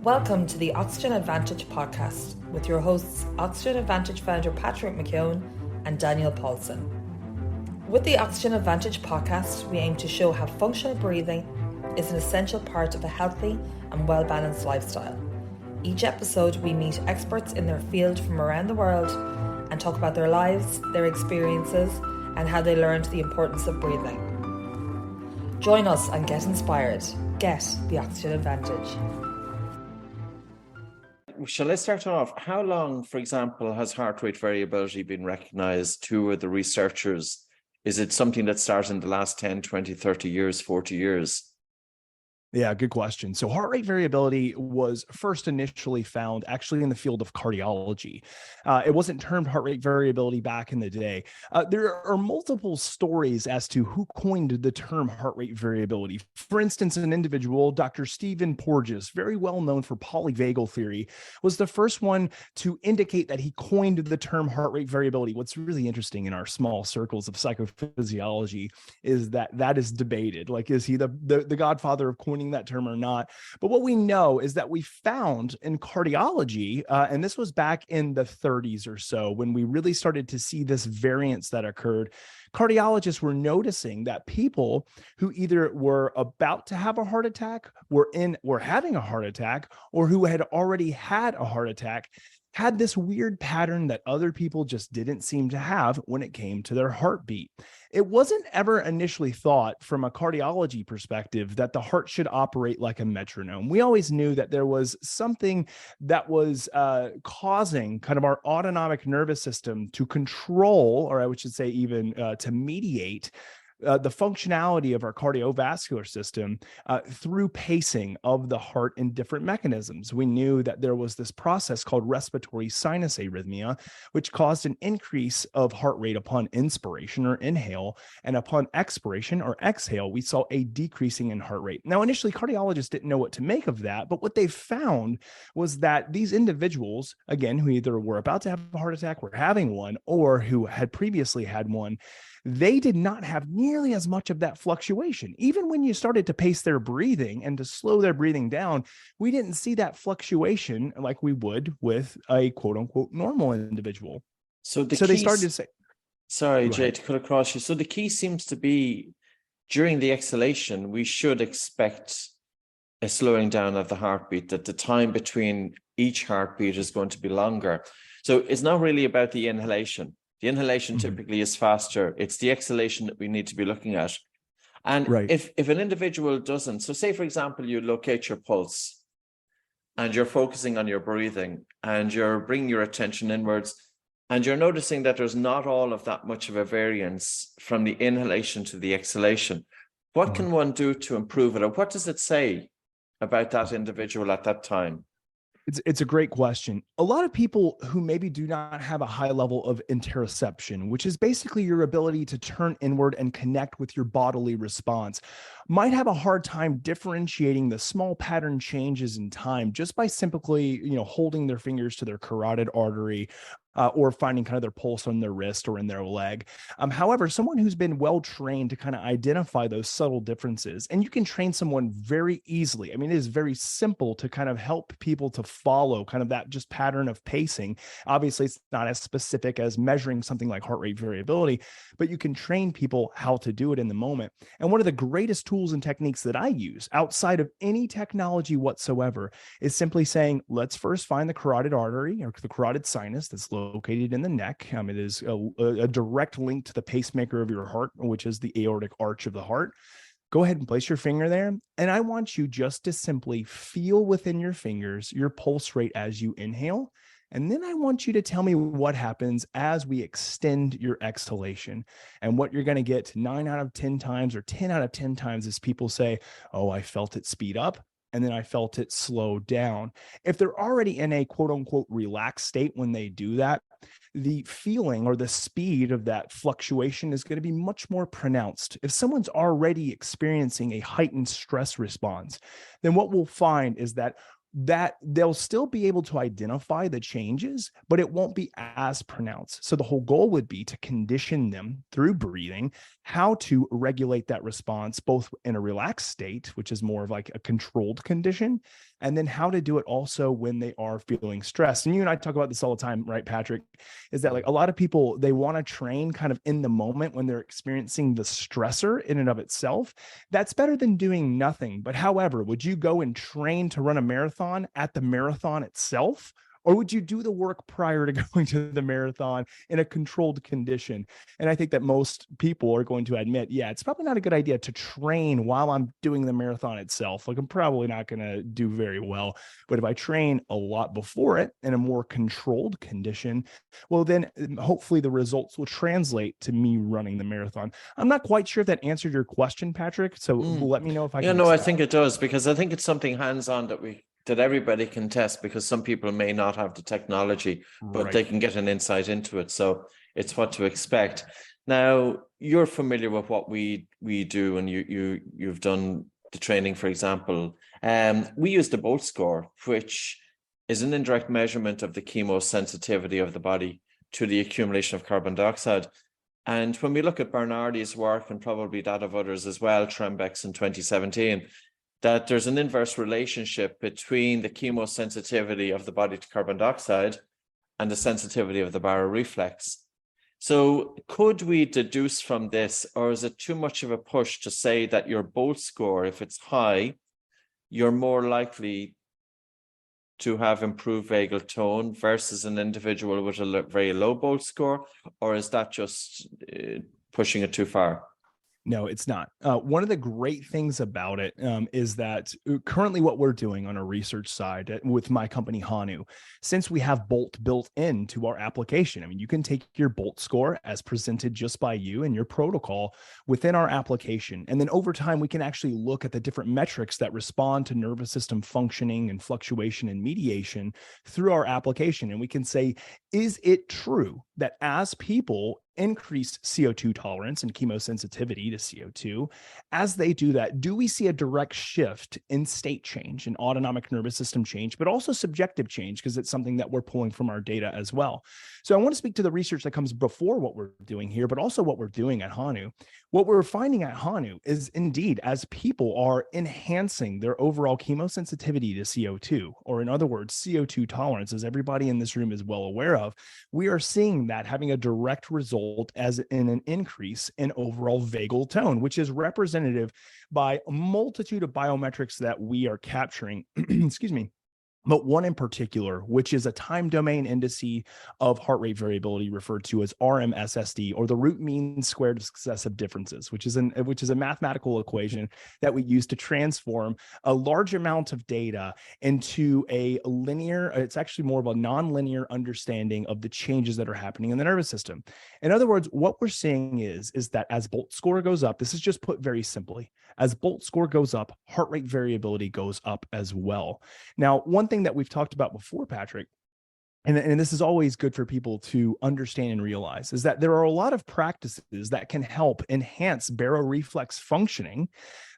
Welcome to the Oxygen Advantage podcast with your hosts, Oxygen Advantage founder Patrick McKeown and Daniel Paulson. With the Oxygen Advantage podcast, we aim to show how functional breathing is an essential part of a healthy and well-balanced lifestyle. Each episode, we meet experts in their field from around the world and talk about their lives, their experiences, and how they learned the importance of breathing. Join us and get inspired. Get the Oxygen Advantage. Shall I start off? How long, for example, has heart rate variability been recognized? Who are the researchers? Is it something that started in the last 10, 20, 30 years, 40 years? Yeah, good question. So heart rate variability was first initially found actually in the field of cardiology. It wasn't termed heart rate variability back in the day. There are multiple stories as to who coined the term heart rate variability. For instance, an individual, Dr. Stephen Porges, very well known for polyvagal theory, was the first one to indicate that he coined the term heart rate variability. What's really interesting in our small circles of psychophysiology is that is debated. Like, is he the godfather of coining that term or not? But what we know is that we found in cardiology, and this was back in the 30s or so, when we really started to see this variance that occurred. Cardiologists were noticing that people who either were about to have a heart attack, were having a heart attack, or who had already had a heart attack had this weird pattern that other people just didn't seem to have when it came to their heartbeat. It wasn't ever initially thought from a cardiology perspective that the heart should operate like a metronome. We always knew that there was something that was causing kind of our autonomic nervous system to control, or I should say even to mediate the functionality of our cardiovascular system through pacing of the heart in different mechanisms. We knew that there was this process called respiratory sinus arrhythmia, which caused an increase of heart rate upon inspiration or inhale, and upon expiration or exhale, we saw a decreasing in heart rate. Now, initially, cardiologists didn't know what to make of that, but what they found was that these individuals, again, who either were about to have a heart attack, were having one, or who had previously had one, they did not have nearly as much of that fluctuation. Even when you started to pace their breathing and to slow their breathing down, we didn't see that fluctuation like we would with a quote unquote normal individual. So they started to say, sorry, Jay, to cut across you. So the key seems to be during the exhalation, we should expect a slowing down of the heartbeat, that the time between each heartbeat is going to be longer. So it's not really about the inhalation. The inhalation typically is faster. It's the exhalation that we need to be looking at. And if an individual doesn't, so say, for example, you locate your pulse and you're focusing on your breathing and you're bringing your attention inwards and you're noticing that there's not all of that much of a variance from the inhalation to the exhalation, what can one do to improve it? Or what does it say about that individual at that time? It's a great question. A lot of people who maybe do not have a high level of interoception, which is basically your ability to turn inward and connect with your bodily response, might have a hard time differentiating the small pattern changes in time just by simply, holding their fingers to their carotid artery, or finding kind of their pulse on their wrist or in their leg. However, someone who's been well trained to kind of identify those subtle differences, and you can train someone very easily. I mean, it is very simple to kind of help people to follow kind of that just pattern of pacing. Obviously, it's not as specific as measuring something like heart rate variability, but you can train people how to do it in the moment. And one of the greatest tools and techniques that I use outside of any technology whatsoever is simply saying, let's first find the carotid artery or the carotid sinus that's located in the neck. It is a direct link to the pacemaker of your heart, which is the aortic arch of the heart. Go ahead and place your finger there. And I want you just to simply feel within your fingers your pulse rate as you inhale. And then I want you to tell me what happens as we extend your exhalation. And what you're going to get 9 out of 10 times or 10 out of 10 times is people say, oh, I felt it speed up, and then I felt it slow down. If they're already in a quote unquote relaxed state when they do that, the feeling or the speed of that fluctuation is going to be much more pronounced. If someone's already experiencing a heightened stress response, then what we'll find is that they'll still be able to identify the changes, but it won't be as pronounced. So the whole goal would be to condition them through breathing how to regulate that response, both in a relaxed state, which is more of like a controlled condition, and then how to do it also when they are feeling stressed. And you and I talk about this all the time, right, Patrick? Is that like a lot of people, they want to train kind of in the moment when they're experiencing the stressor in and of itself. That's better than doing nothing. But however, would you go and train to run a marathon at the marathon itself? Or would you do the work prior to going to the marathon in a controlled condition? And I think that most people are going to admit, yeah, it's probably not a good idea to train while I'm doing the marathon itself. Like I'm probably not going to do very well. But if I train a lot before it in a more controlled condition, well, then hopefully the results will translate to me running the marathon. I'm not quite sure if that answered your question, Patrick. So let me know if I can. Yeah, no, I think it does, because I think it's something hands-on that everybody can test, because some people may not have the technology, but they can get an insight into it. So it's what to expect. Now, you're familiar with what we do, and you've done the training, for example. We use the BOLT score, which is an indirect measurement of the chemosensitivity of the body to the accumulation of carbon dioxide. And when we look at Bernardi's work, and probably that of others as well, Trembeck's in 2017, that there's an inverse relationship between the chemosensitivity of the body to carbon dioxide and the sensitivity of the baroreflex. So could we deduce from this, or is it too much of a push to say that your BOLT score, if it's high, you're more likely to have improved vagal tone versus an individual with a very low BOLT score? Or is that just pushing it too far? No, it's not. One of the great things about it is that currently what we're doing on a research side with my company, Hanu, since we have BOLT built into our application, I mean, you can take your BOLT score as presented just by you and your protocol within our application. And then over time, we can actually look at the different metrics that respond to nervous system functioning and fluctuation and mediation through our application. And we can say, is it true that as people increase CO2 tolerance and chemosensitivity to CO2, as they do that, do we see a direct shift in state change and autonomic nervous system change, but also subjective change, because it's something that we're pulling from our data as well. So I want to speak to the research that comes before what we're doing here, but also what we're doing at Hanu. What we're finding at Hanu is indeed, as people are enhancing their overall chemosensitivity to CO2, or in other words, CO2 tolerance, as everybody in this room is well aware of, we are seeing that having a direct result as in an increase in overall vagal tone, which is representative by a multitude of biometrics that we are capturing, excuse me, but one in particular, which is a time domain indice of heart rate variability, referred to as RMSSD, or the root mean squared of successive differences, which is a mathematical equation that we use to transform a large amount of data into a linear, it's actually more of a nonlinear understanding of the changes that are happening in the nervous system. In other words, what we're seeing is that as BOLT score goes up, this is just put very simply, as BOLT score goes up, heart rate variability goes up as well. Now, one thing that we've talked about before, Patrick, and this is always good for people to understand and realize, is that there are a lot of practices that can help enhance baroreflex functioning,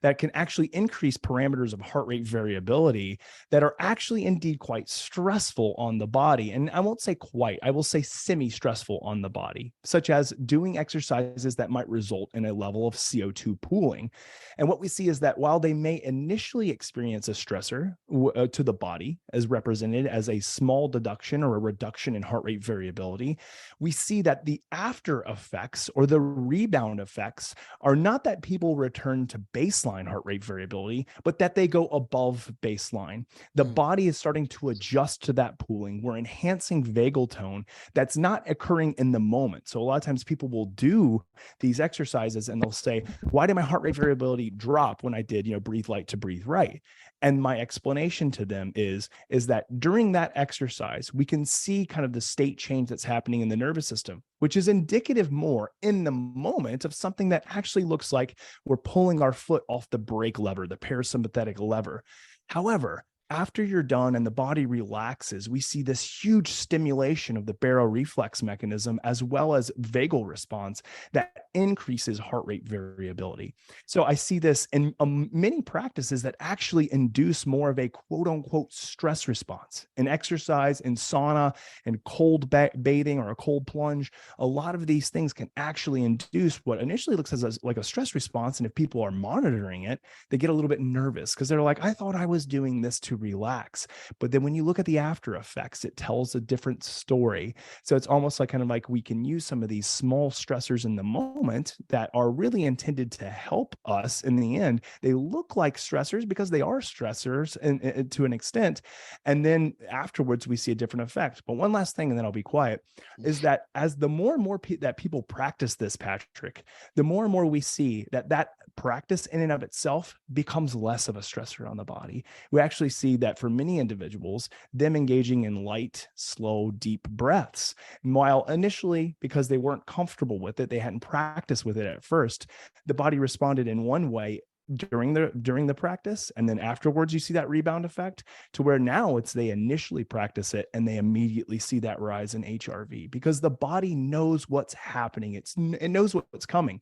that can actually increase parameters of heart rate variability, that are actually indeed quite stressful on the body. And I won't say quite, I will say semi-stressful on the body, such as doing exercises that might result in a level of CO2 pooling. And what we see is that while they may initially experience a stressor to the body, as represented as a small deduction or a reduction in heart rate variability, we see that the after effects or the rebound effects are not that people return to baseline heart rate variability, but that they go above baseline. The body is starting to adjust to that pooling. We're enhancing vagal tone that's not occurring in the moment. So a lot of times people will do these exercises and they'll say, why did my heart rate variability drop when I did, breathe light to breathe right? And my explanation to them is that during that exercise, we can see kind of the state change that's happening in the nervous system, which is indicative more in the moment of something that actually looks like we're pulling our foot off the brake lever, the parasympathetic lever. However, after you're done and the body relaxes, we see this huge stimulation of the baroreflex mechanism as well as vagal response that increases heart rate variability. So I see this in many practices that actually induce more of a quote unquote stress response. In exercise, in sauna, in cold bathing or a cold plunge, a lot of these things can actually induce what initially looks like a stress response. And if people are monitoring it, they get a little bit nervous because they're like, I thought I was doing this to to relax. But then when you look at the after effects, it tells a different story. So it's almost like kind of like we can use some of these small stressors in the moment that are really intended to help us in the end. They look like stressors because they are stressors and to an extent. And then afterwards, we see a different effect. But one last thing, and then I'll be quiet, is that as the more and more that people practice this, Patrick, the more and more we see that practice in and of itself becomes less of a stressor on the body. We actually see that for many individuals, them engaging in light, slow, deep breaths, while initially, because they weren't comfortable with it, they hadn't practiced with it at first, the body responded in one way during the practice, and then afterwards you see that rebound effect, to where now it's they initially practice it and they immediately see that rise in HRV because the body knows what's happening. It knows what's coming.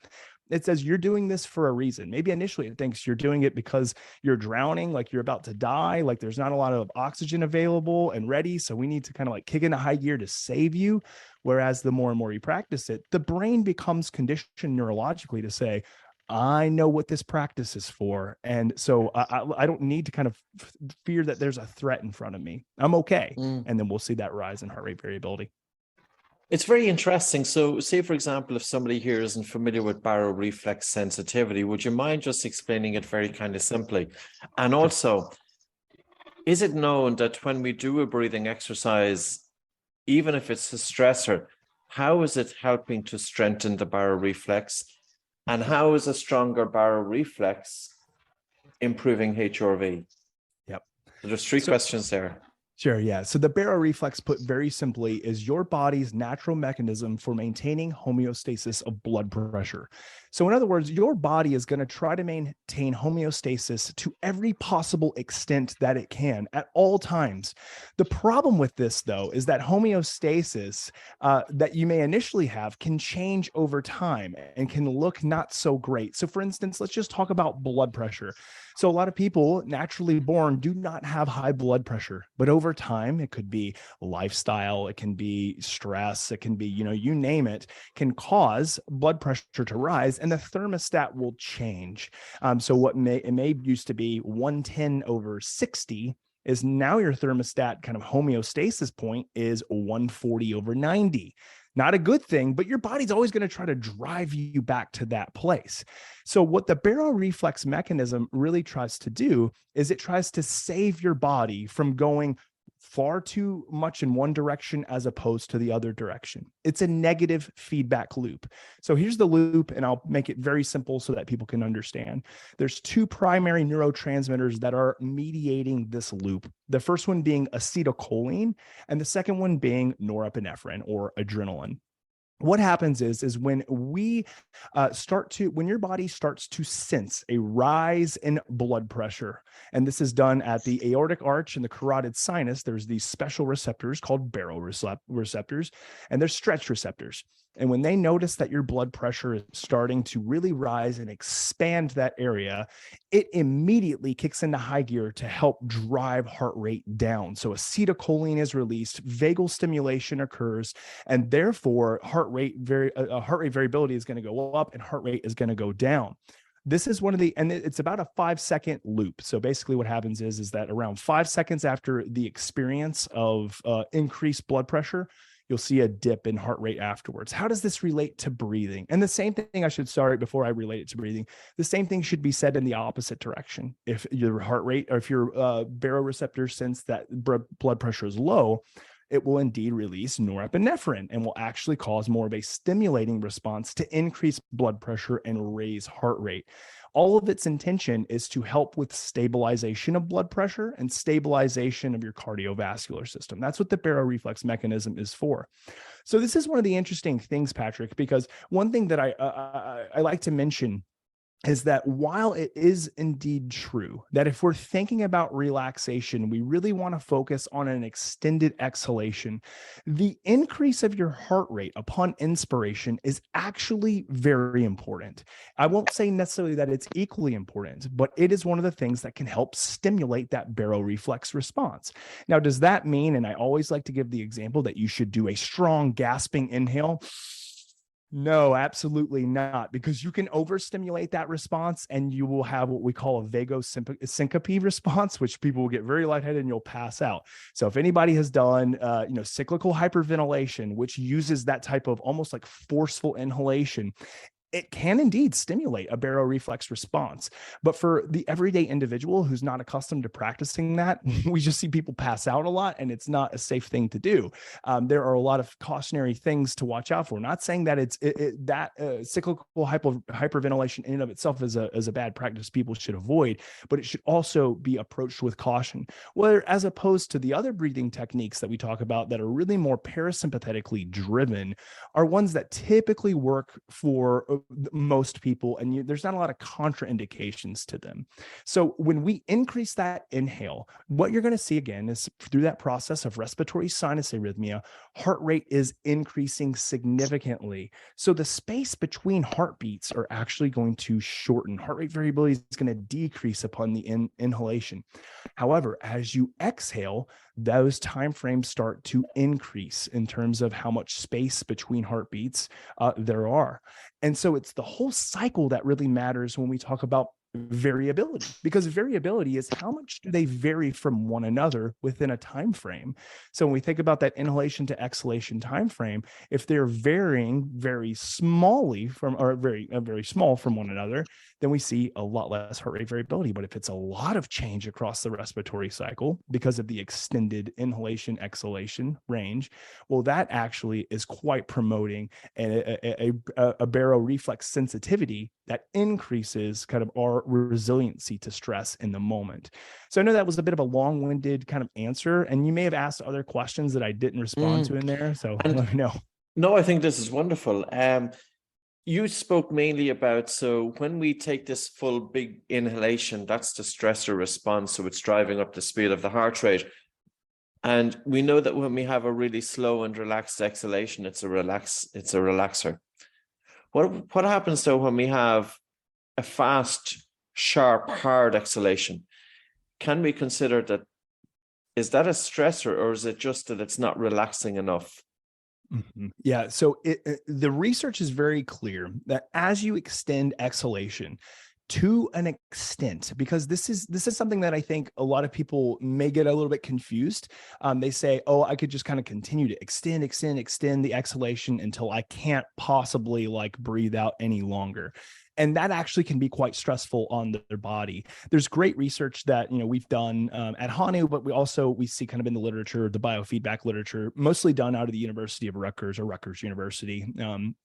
It says you're doing this for a reason. Maybe initially it thinks you're doing it because you're drowning, like you're about to die, like there's not a lot of oxygen available and ready, so we need to kind of like kick into high gear to save you. Whereas the more and more you practice it, the brain becomes conditioned neurologically to say, I know what this practice is for. And so I don't need to kind of fear that there's a threat in front of me. I'm okay. And then we'll see that rise in heart rate variability. It's very interesting. So say, for example, if somebody here isn't familiar with baroreflex sensitivity, would you mind just explaining it very kind of simply? And also, is it known that when we do a breathing exercise, even if it's a stressor, how is it helping to strengthen the baroreflex? And how is a stronger baroreflex improving HRV? Yep. So there's three questions there. Sure. Yeah. So the baroreflex, put very simply, is your body's natural mechanism for maintaining homeostasis of blood pressure. So in other words, your body is going to try to maintain homeostasis to every possible extent that it can at all times. The problem with this, though, is that homeostasis that you may initially have can change over time and can look not so great. So for instance, let's just talk about blood pressure. So a lot of people naturally born do not have high blood pressure, but over time, it could be lifestyle, it can be stress, it can be, you name it, can cause blood pressure to rise and the thermostat will change. So what may used to be 110/60 is now your thermostat kind of homeostasis point is 140/90. Not a good thing, but your body's always going to try to drive you back to that place. So what the baroreflex mechanism really tries to do is it tries to save your body from going far too much in one direction as opposed to the other direction. It's a negative feedback loop. So here's the loop, and I'll make it very simple so that people can understand. There's two primary neurotransmitters that are mediating this loop. The first one being acetylcholine, and the second one being norepinephrine or adrenaline. What happens is when we when your body starts to sense a rise in blood pressure, and this is done at the aortic arch and the carotid sinus, there's these special receptors called baroreceptors, and there's stretch receptors. And when they notice that your blood pressure is starting to really rise and expand that area, it immediately kicks into high gear to help drive heart rate down. So acetylcholine is released, vagal stimulation occurs, and therefore heart rate variability is going to go up and heart rate is going to go down. This is and it's about a 5-second loop. So basically what happens is that around 5 seconds after the experience of increased blood pressure, you'll see a dip in heart rate afterwards. How does this relate to breathing? And the same thing, I should start before I relate it to breathing. The same thing should be said in the opposite direction. If your heart rate or if your baroreceptors sense that blood pressure is low, it will indeed release norepinephrine and will actually cause more of a stimulating response to increase blood pressure and raise heart rate. All of its intention is to help with stabilization of blood pressure and stabilization of your cardiovascular system. That's what the baroreflex mechanism is for. So this is one of the interesting things, Patrick, because one thing that I like to mention is that while it is indeed true that if we're thinking about relaxation, we really want to focus on an extended exhalation, the increase of your heart rate upon inspiration is actually very important. I won't say necessarily that it's equally important, but it is one of the things that can help stimulate that baroreflex response. Now, does that mean, and I always like to give the example, that you should do a strong gasping inhale No, absolutely not, because you can overstimulate that response and you will have what we call a vagosyncope response, which people will get very lightheaded and you'll pass out. So if anybody has done, cyclical hyperventilation, which uses that type of almost like forceful inhalation, it can indeed stimulate a baroreflex response. But for the everyday individual who's not accustomed to practicing that, we just see people pass out a lot, and it's not a safe thing to do. There are a lot of cautionary things to watch out for. Not saying that cyclical hyperventilation in and of itself is a bad practice people should avoid, but it should also be approached with caution. Where, as opposed to the other breathing techniques that we talk about that are really more parasympathetically driven, are ones that typically work for most people, and there's not a lot of contraindications to them. So when we increase that inhale, what you're going to see again is through that process of respiratory sinus arrhythmia, heart rate is increasing significantly. So the space between heartbeats are actually going to shorten. Heart rate variability is going to decrease upon the inhalation. However, as you exhale, those time frames start to increase in terms of how much space between heartbeats there are. And so it's the whole cycle that really matters when we talk about variability, because variability is how much do they vary from one another within a time frame. So when we think about that inhalation to exhalation time frame, if they're varying very smallly from, or very small from one another, then we see a lot less heart rate variability. But if it's a lot of change across the respiratory cycle because of the extended inhalation exhalation range, well, that actually is quite promoting a baroreflex sensitivity that increases kind of our resiliency to stress in the moment. So I know that was a bit of a long-winded kind of answer, and you may have asked other questions that I didn't respond to in there. So let me know. No, I think this is wonderful. You spoke mainly about, so when we take this full big inhalation, that's the stressor response. So it's driving up the speed of the heart rate. And we know that when we have a really slow and relaxed exhalation, it's a relaxer. What happens though when we have a fast, sharp, hard exhalation? Can we consider that, is that a stressor, or is it just that it's not relaxing enough? Mm-hmm. Yeah. So the research is very clear that as you extend exhalation to an extent, because this is something that I think a lot of people may get a little bit confused. They say, oh, I could just kind of continue to extend the exhalation until I can't possibly like breathe out any longer. And that actually can be quite stressful on their body. There's great research that, we've done at Hanu, but we see kind of in the literature, the biofeedback literature, mostly done out of the University of Rutgers or Rutgers University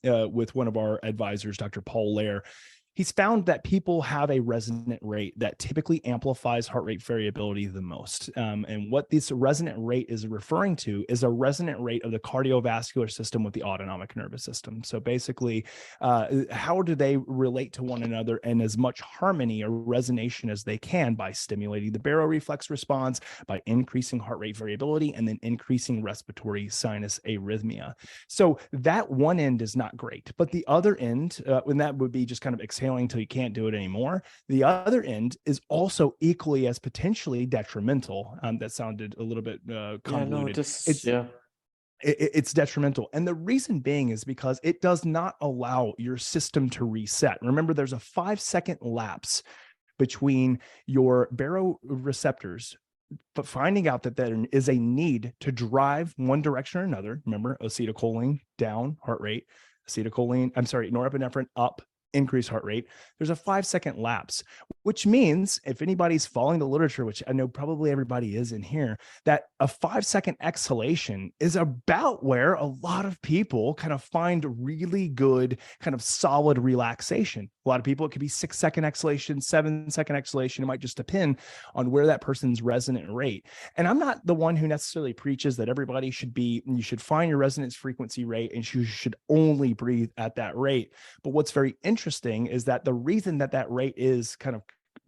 with one of our advisors, Dr. Paul Lair. He's found that people have a resonant rate that typically amplifies heart rate variability the most. And what this resonant rate is referring to is a resonant rate of the cardiovascular system with the autonomic nervous system. So basically, how do they relate to one another in as much harmony or resonation as they can by stimulating the baroreflex response, by increasing heart rate variability, and then increasing respiratory sinus arrhythmia. So that one end is not great, but the other end, when that would be just kind of exhaling until you can't do it anymore. The other end is also equally as potentially detrimental. That sounded a little bit convoluted. It's detrimental. And the reason being is because it does not allow your system to reset. Remember, there's a 5-second lapse between your baroreceptors, but finding out that there is a need to drive one direction or another. Remember, acetylcholine down, heart rate, norepinephrine up, increase heart rate. There's a 5-second lapse, which means if anybody's following the literature, which I know probably everybody is in here, that a 5-second exhalation is about where a lot of people kind of find really good, kind of solid relaxation. A lot of people, it could be 6-second exhalation, 7-second exhalation. It might just depend on where that person's resonant rate. And I'm not the one who necessarily preaches that everybody you should find your resonance frequency rate and you should only breathe at that rate. But what's very interesting is that the reason that rate is kind of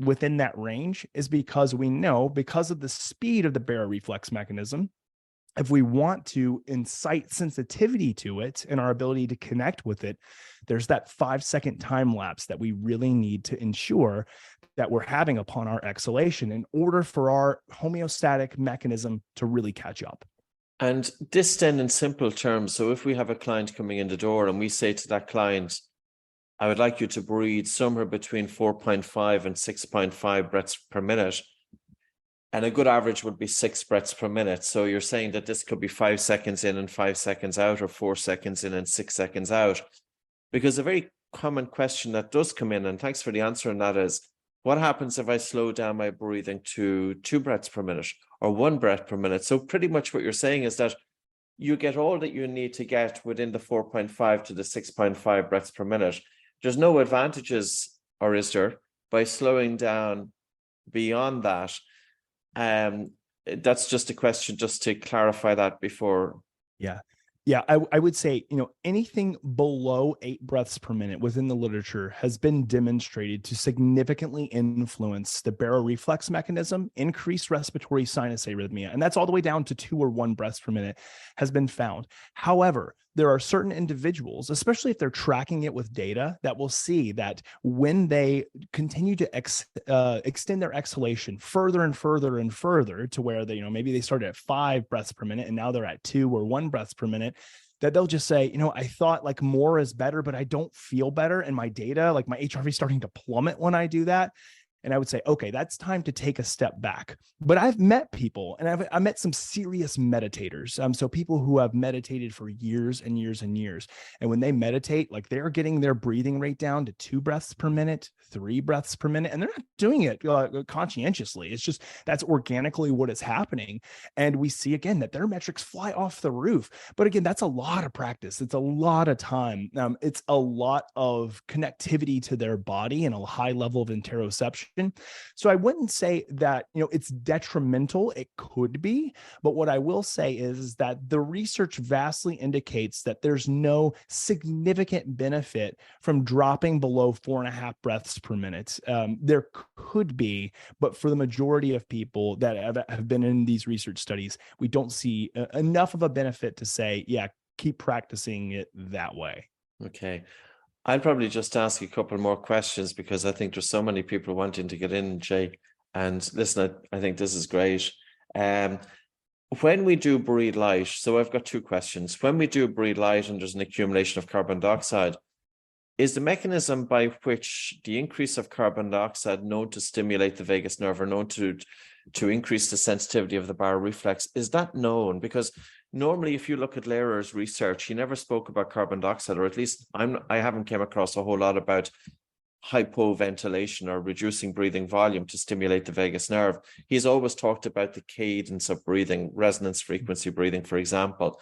within that range is because we know, because of the speed of the baroreflex mechanism, if we want to incite sensitivity to it and our ability to connect with it, there's that 5-second time lapse that we really need to ensure that we're having upon our exhalation in order for our homeostatic mechanism to really catch up. And this then in simple terms, so if we have a client coming in the door and we say to that client, I would like you to breathe somewhere between 4.5 and 6.5 breaths per minute, and a good average would be 6 breaths per minute. So you're saying that this could be 5 seconds in and 5 seconds out, or 4 seconds in and 6 seconds out. Because a very common question that does come in, and thanks for the answer on that, is what happens if I slow down my breathing to 2 breaths per minute or 1 breath per minute? So pretty much what you're saying is that you get all that you need to get within the 4.5 to the 6.5 breaths per minute. There's no advantages, or is there, by slowing down beyond that? That's just a question, just to clarify that before. Yeah, I would say, anything below 8 breaths per minute within the literature has been demonstrated to significantly influence the baroreflex mechanism, increase respiratory sinus arrhythmia, and that's all the way down to 2 or 1 breaths per minute has been found. However, there are certain individuals, especially if they're tracking it with data, that will see that when they continue to extend their exhalation further and further and further to where they, maybe they started at 5 breaths per minute and now they're at 2 or 1 breaths per minute, that they'll just say, I thought like more is better, but I don't feel better. And my data, like my HRV is starting to plummet when I do that. And I would say, okay, that's time to take a step back. But I've met people, and I met some serious meditators. So people who have meditated for years and years and years. And when they meditate, like they're getting their breathing rate down to 2 breaths per minute, 3 breaths per minute, and they're not doing it conscientiously. It's just, that's organically what is happening. And we see again that their metrics fly off the roof. But again, that's a lot of practice. It's a lot of time. It's a lot of connectivity to their body and a high level of interoception. So I wouldn't say that, it's detrimental. It could be, but what I will say is that the research vastly indicates that there's no significant benefit from dropping below 4.5 breaths per minute. There could be, but for the majority of people that have been in these research studies, we don't see enough of a benefit to say, yeah, keep practicing it that way. Okay. I'll probably just ask a couple more questions because I think there's so many people wanting to get in, Jay. And listen, I think this is great. When we do breathe light, so I've got 2 questions. When we do breathe light and there's an accumulation of carbon dioxide, is the mechanism by which the increase of carbon dioxide known to stimulate the vagus nerve or known to increase the sensitivity of the baroreflex, is that known? Because normally, if you look at Lehrer's research, he never spoke about carbon dioxide, or at least I haven't came across a whole lot about hypoventilation or reducing breathing volume to stimulate the vagus nerve. He's always talked about the cadence of breathing, resonance frequency breathing, for example.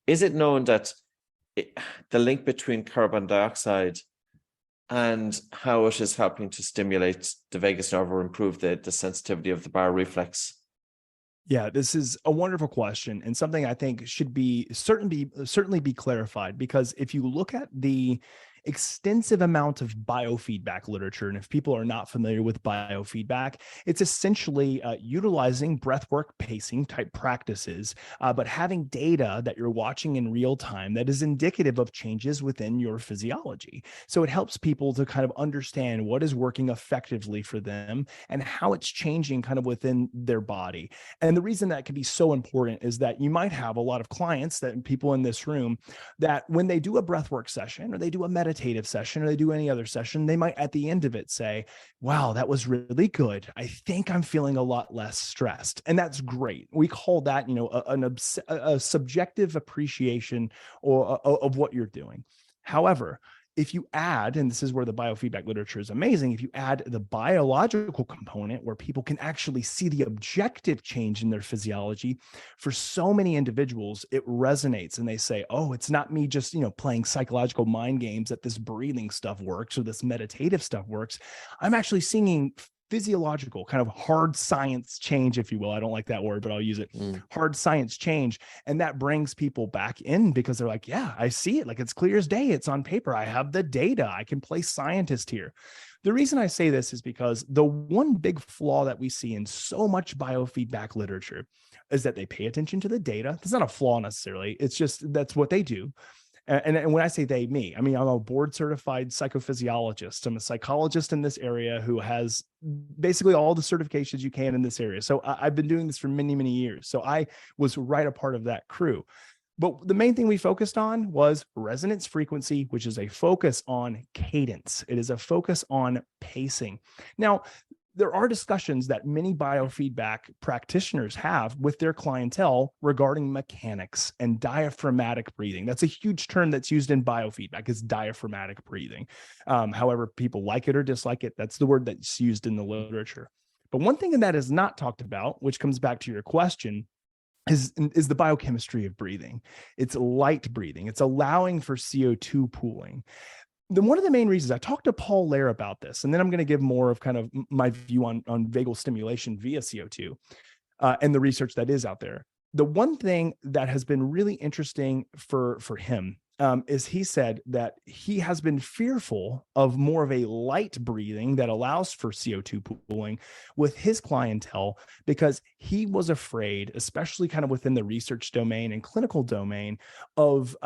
Is it known that the link between carbon dioxide and how it is helping to stimulate the vagus nerve or improve the sensitivity of the baroreflex? Yeah, this is a wonderful question and something I think should be certainly be clarified, because if you look at the extensive amount of biofeedback literature, and if people are not familiar with biofeedback, it's essentially utilizing breathwork pacing type practices, but having data that you're watching in real time that is indicative of changes within your physiology. So it helps people to kind of understand what is working effectively for them and how it's changing kind of within their body. And the reason that can be so important is that you might have a lot of clients, that people in this room, that when they do a breathwork session or they do a meditative session or they do any other session, they might at the end of it say, wow, that was really good. I think I'm feeling a lot less stressed. And that's great. We call that, a subjective appreciation of what you're doing. However, if you add, and this is where the biofeedback literature is amazing, if you add the biological component where people can actually see the objective change in their physiology, for so many individuals, it resonates and they say, oh, it's not me just, playing psychological mind games that this breathing stuff works or this meditative stuff works. I'm actually seeing physiological kind of hard science change, if you will. I don't like that word, but I'll use it. Hard science change. And that brings people back in because they're like, yeah, I see it. Like it's clear as day. It's on paper. I have the data. I can play scientist here. The reason I say this is because the one big flaw that we see in so much biofeedback literature is that they pay attention to the data. It's not a flaw necessarily. It's just, that's what they do. And when I say they, me, I mean, I'm a board certified psychophysiologist. I'm a psychologist in this area who has basically all the certifications you can in this area. So I've been doing this for many, many years. So I was right a part of that crew. But the main thing we focused on was resonance frequency, which is a focus on cadence. It is a focus on pacing. Now, there are discussions that many biofeedback practitioners have with their clientele regarding mechanics and diaphragmatic breathing. That's a huge term that's used in biofeedback, is diaphragmatic breathing. However, people like it or dislike it. That's the word that's used in the literature. But one thing that is not talked about, which comes back to your question, is the biochemistry of breathing. It's light breathing. It's allowing for CO2 pooling. Then one of the main reasons I talked to Paul Lair about this, and then I'm going to give more of kind of my view on vagal stimulation via CO2 and the research that is out there. The one thing that has been really interesting for him is he said that he has been fearful of more of a light breathing that allows for CO2 pooling with his clientele, because he was afraid, especially kind of within the research domain and clinical domain, of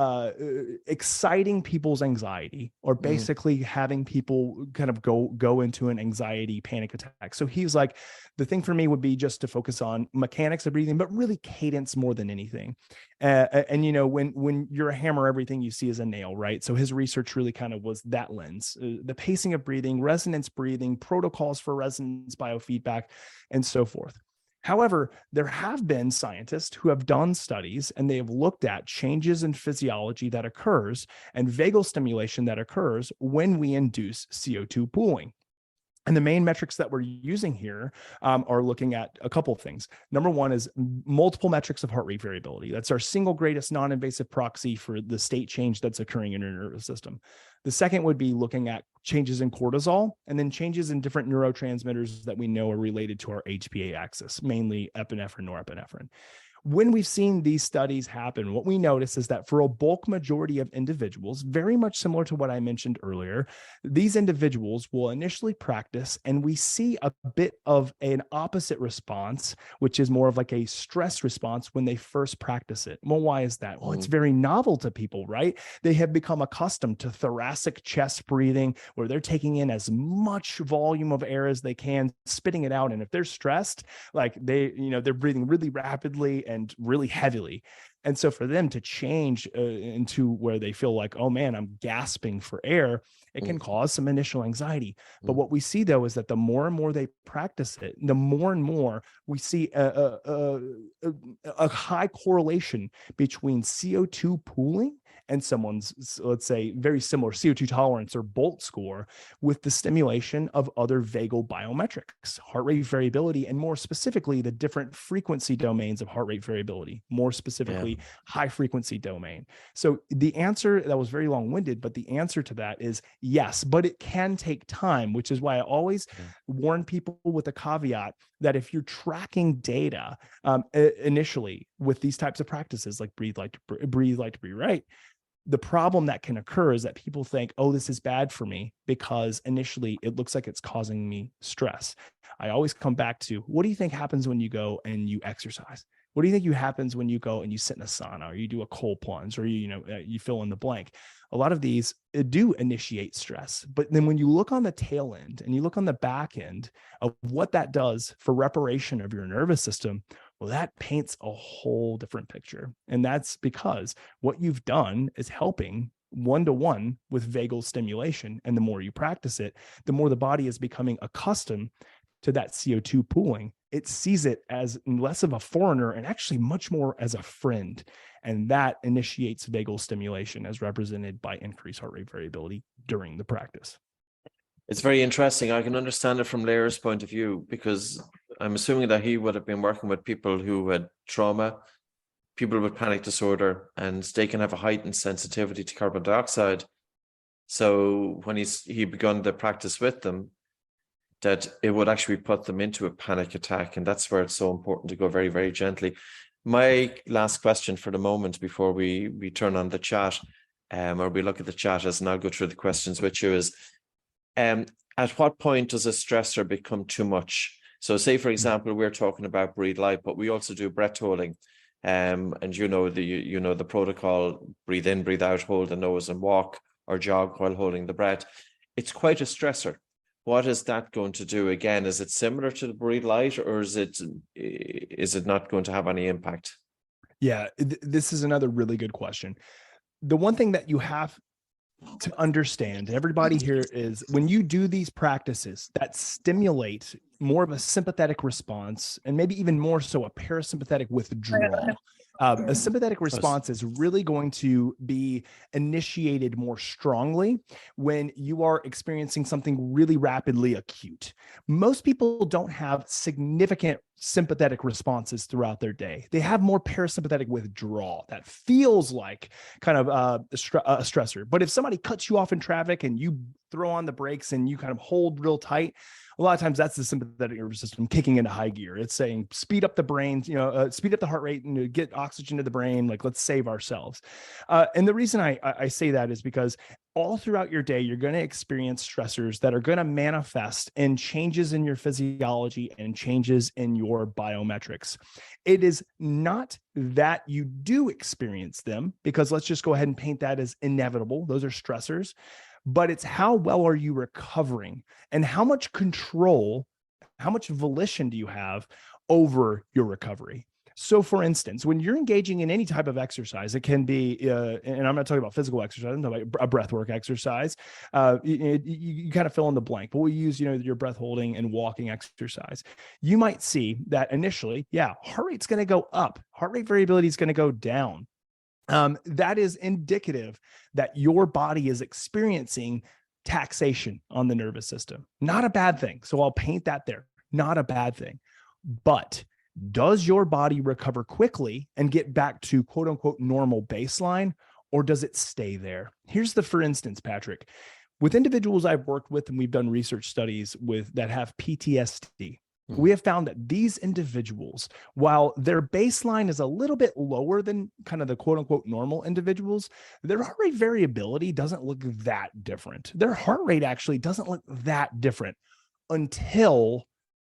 exciting people's anxiety, or basically having people kind of go into an anxiety panic attack. So he's like, the thing for me would be just to focus on mechanics of breathing, but really cadence more than anything. And you know, when you're a hammer, everything you see is a nail, right? So his research really kind of was that lens, the pacing of breathing, resonance breathing, protocols for resonance biofeedback, and so forth. However, there have been scientists who have done studies, and they have looked at changes in physiology that occurs and vagal stimulation that occurs when we induce CO2 pooling. And the main metrics that we're using here are looking at a couple of things. Number one is multiple metrics of heart rate variability. That's our single greatest non-invasive proxy for the state change that's occurring in your nervous system. The second would be looking at changes in cortisol, and then changes in different neurotransmitters that we know are related to our HPA axis, mainly epinephrine, norepinephrine. When we've seen these studies happen, what we notice is that for a bulk majority of individuals, very much similar to what I mentioned earlier, these individuals will initially practice, and we see a bit of an opposite response, which is more of like a stress response when they first practice it. Well, why is that? Well, it's very novel to people, right? They have become accustomed to thoracic chest breathing, where they're taking in as much volume of air as they can, spitting it out. And if they're stressed, like they're breathing really rapidly and really heavily. And so for them to change into where they feel like, oh man, I'm gasping for air, it can cause some initial anxiety. But what we see though is that the more and more they practice it, the more and more we see a high correlation between CO2 pooling and someone's, let's say, very similar CO2 tolerance or BOLT score with the stimulation of other vagal biometrics, heart rate variability, and more specifically, the different frequency domains of heart rate variability, more specifically, high frequency domain. So the answer, that was very long-winded, but the answer to that is yes, but it can take time, which is why I always warn people with a caveat that if you're tracking data initially with these types of practices, like breathe light to breathe right, the problem that can occur is that people think, oh, this is bad for me because initially it looks like it's causing me stress. I always come back to, what do you think happens when you go and you exercise? What do you think happens when you go and you sit in a sauna, or you do a cold plunge, or you fill in the blank? A lot of these do initiate stress. But then when you look on the tail end and you look on the back end of what that does for reparation of your nervous system, well, that paints a whole different picture. And that's because what you've done is helping one-to-one with vagal stimulation. And the more you practice it, the more the body is becoming accustomed to that CO2 pooling. It sees it as less of a foreigner and actually much more as a friend. And that initiates vagal stimulation, as represented by increased heart rate variability during the practice. It's very interesting. I can understand it from Lair's point of view, because I'm assuming that he would have been working with people who had trauma, people with panic disorder, and they can have a heightened sensitivity to carbon dioxide. So when he begun the practice with them, that it would actually put them into a panic attack. And that's where it's so important to go very, very gently. My last question for the moment before we turn on the chat, or we look at the chat, and I'll go through the questions with you, is at what point does a stressor become too much? So say, for example, we're talking about breathe light, but we also do breath holding. And the protocol: breathe in, breathe out, hold the nose, and walk or jog while holding the breath. It's quite a stressor. What is that going to do? Again, is it similar to the breathe light, or is it not going to have any impact? Yeah, this is another really good question. The one thing that you have to understand, everybody here, is when you do these practices that stimulate more of a sympathetic response, and maybe even more so a parasympathetic withdrawal. A sympathetic response is really going to be initiated more strongly when you are experiencing something really rapidly acute. Most people don't have significant sympathetic responses throughout their day. They have more parasympathetic withdrawal that feels like kind of a stressor. But if somebody cuts you off in traffic and you throw on the brakes and you kind of hold real tight, a lot of times that's the sympathetic nervous system kicking into high gear. It's saying, speed up the brain, speed up the heart rate and get oxygen to the brain. Like, let's save ourselves. And the reason I say that is because all throughout your day, you're going to experience stressors that are going to manifest in changes in your physiology and changes in your biometrics. It is not that you do experience them, because let's just go ahead and paint that as inevitable. Those are stressors. But it's how well are you recovering, and how much control, how much volition do you have over your recovery? So for instance, when you're engaging in any type of exercise, it can be, and I'm not talking about physical exercise, I'm talking about a breath work exercise. You kind of fill in the blank, but we use, your breath holding and walking exercise. You might see that initially, heart rate's going to go up. Heart rate variability is going to go down. That is indicative that your body is experiencing taxation on the nervous system. Not a bad thing. So I'll paint that there. Not a bad thing. But does your body recover quickly and get back to quote unquote normal baseline, or does it stay there? Here's the, for instance, Patrick, with individuals I've worked with, and we've done research studies with that have PTSD. We have found that these individuals, while their baseline is a little bit lower than kind of the quote unquote normal individuals, their heart rate variability doesn't look that different. Their heart rate actually doesn't look that different until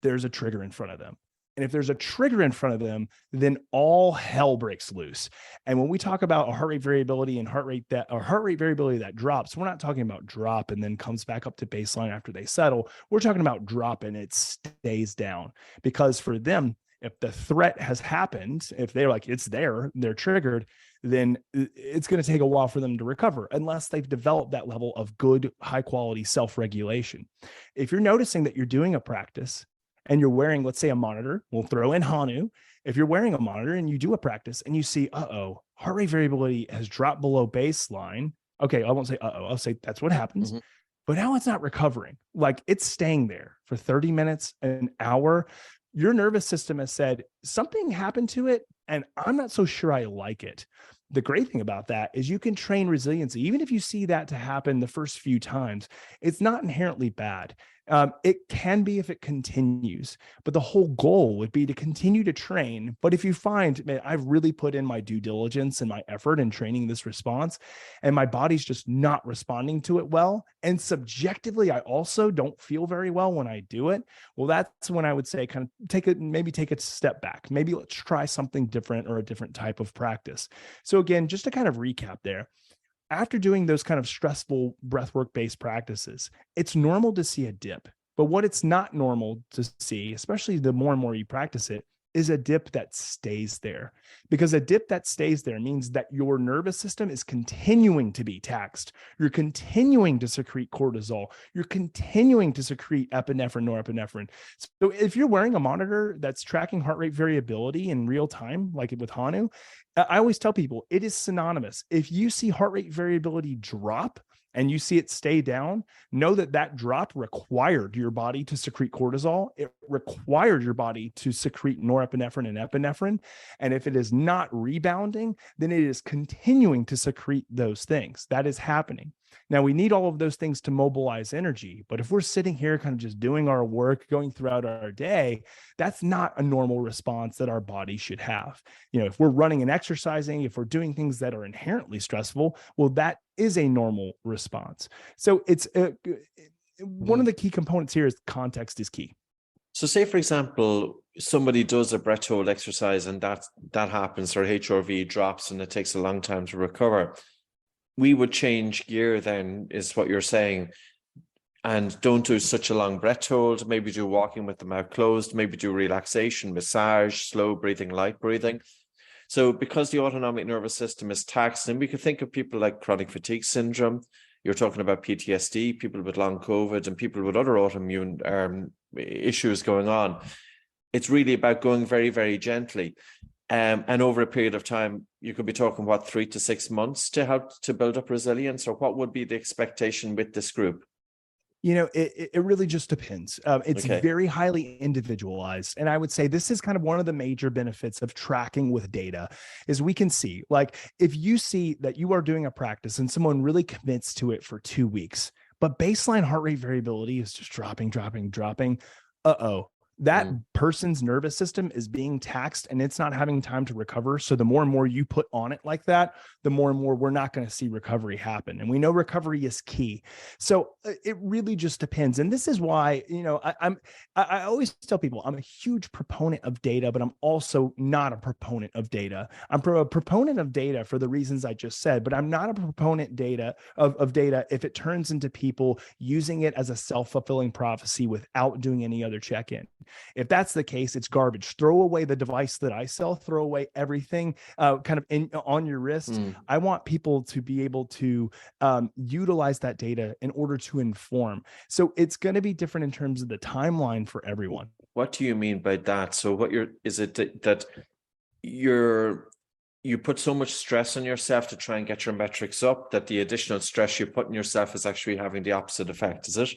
there's a trigger in front of them. And if there's a trigger in front of them, then all hell breaks loose. And when we talk about a heart rate variability and heart rate variability that drops, we're not talking about drop and then comes back up to baseline after they settle. We're talking about drop and it stays down. Because for them, if the threat has happened, if they're like, it's there, they're triggered, then it's going to take a while for them to recover unless they've developed that level of good, high quality self-regulation. If you're noticing that you're doing a practice and you're wearing, let's say, a monitor, we'll throw in Hanu. If you're wearing a monitor and you do a practice and you see, heart rate variability has dropped below baseline. Okay, I won't say, I'll say that's what happens. Mm-hmm. But now it's not recovering. Like, it's staying there for 30 minutes, an hour. Your nervous system has said something happened to it, and I'm not so sure I like it. The great thing about that is you can train resiliency. Even if you see that to happen the first few times, it's not inherently bad. It can be if it continues, but the whole goal would be to continue to train. But if you find, man, I've really put in my due diligence and my effort in training this response, and my body's just not responding to it well, and subjectively, I also don't feel very well when I do it, well, that's when I would say kind of take a step back. Maybe let's try something different or a different type of practice. So again, just to kind of recap there, after doing those kind of stressful breathwork based practices, it's normal to see a dip. But what it's not normal to see, especially the more and more you practice it, is a dip that stays there. Because a dip that stays there means that your nervous system is continuing to be taxed. You're continuing to secrete cortisol. You're continuing to secrete epinephrine, norepinephrine. So if you're wearing a monitor that's tracking heart rate variability in real time, like with Hanu, I always tell people it is synonymous. If you see heart rate variability drop and you see it stay down, know that that drop required your body to secrete cortisol. It required your body to secrete norepinephrine and epinephrine. And if it is not rebounding, then it is continuing to secrete those things. That is happening. Now, we need all of those things to mobilize energy. But if we're sitting here kind of just doing our work, going throughout our day, that's not a normal response that our body should have. If we're running and exercising, if we're doing things that are inherently stressful, well, that is a normal response. So it's one of the key components here is context is key. So say, for example, somebody does a breath hold exercise and that happens, or HRV drops and it takes a long time to recover. We would change gear then, is what you're saying, and don't do such a long breath hold. Maybe do walking with the mouth closed, maybe do relaxation, massage, slow breathing, light breathing. So because the autonomic nervous system is taxed, and we could think of people like chronic fatigue syndrome, you're talking about PTSD, people with long COVID and people with other autoimmune issues going on. It's really about going very, very gently. And over a period of time, you could be talking, 3 to 6 months to help to build up resilience, or what would be the expectation with this group? It really just depends. It's very highly individualized. And I would say this is kind of one of the major benefits of tracking with data is we can see, like, if you see that you are doing a practice and someone really commits to it for 2 weeks, but baseline heart rate variability is just dropping. That person's nervous system is being taxed and it's not having time to recover. So the more and more you put on it like that, the more and more we're not going to see recovery happen. And we know recovery is key. So it really just depends. And this is why, I always tell people I'm a huge proponent of data, but I'm also not a proponent of data. I'm a proponent of data for the reasons I just said, but I'm not a proponent of data if it turns into people using it as a self-fulfilling prophecy without doing any other check-in. If that's the case, it's garbage. Throw away the device that I sell, throw away everything kind of on your wrist. I want people to be able to utilize that data in order to inform. So it's going to be different in terms of the timeline for everyone. What do you mean by that? So is it that you put so much stress on yourself to try and get your metrics up that the additional stress you put on yourself is actually having the opposite effect, is it?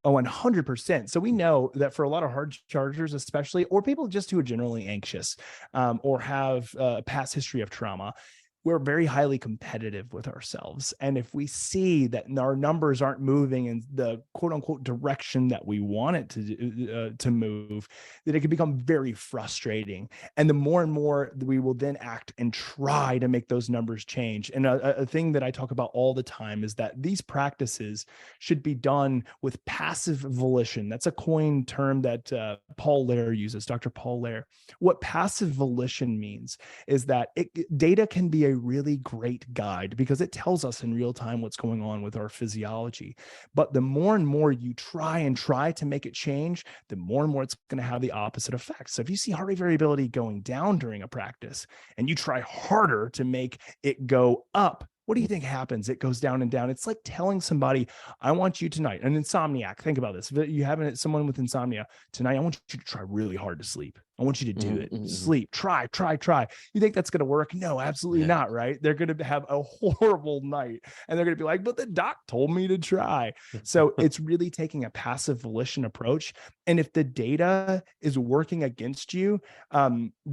Oh, 100%. So we know that for a lot of hard chargers, especially, or people just who are generally anxious or have a past history of trauma, we're very highly competitive with ourselves. And if we see that our numbers aren't moving in the quote unquote direction that we want it to move, then it can become very frustrating. And the more and more we will then act and try to make those numbers change. And a thing that I talk about all the time is that these practices should be done with passive volition. That's a coined term that Paul Lehrer uses, Dr. Paul Lehrer. What passive volition means is that data can be a really great guide because it tells us in real time what's going on with our physiology. But the more and more you try to make it change, the more and more it's going to have the opposite effect. So if you see heart rate variability going down during a practice and you try harder to make it go up, what do you think happens? It goes down and down. It's like telling somebody, I want you tonight, an insomniac, think about this. If you have someone with insomnia tonight, I want you to try really hard to sleep. I want you to do it. Sleep, try. You think that's going to work? No, absolutely not, right? They're going to have a horrible night and they're going to be like, but the doc told me to try. So it's really taking a passive volition approach. And if the data is working against you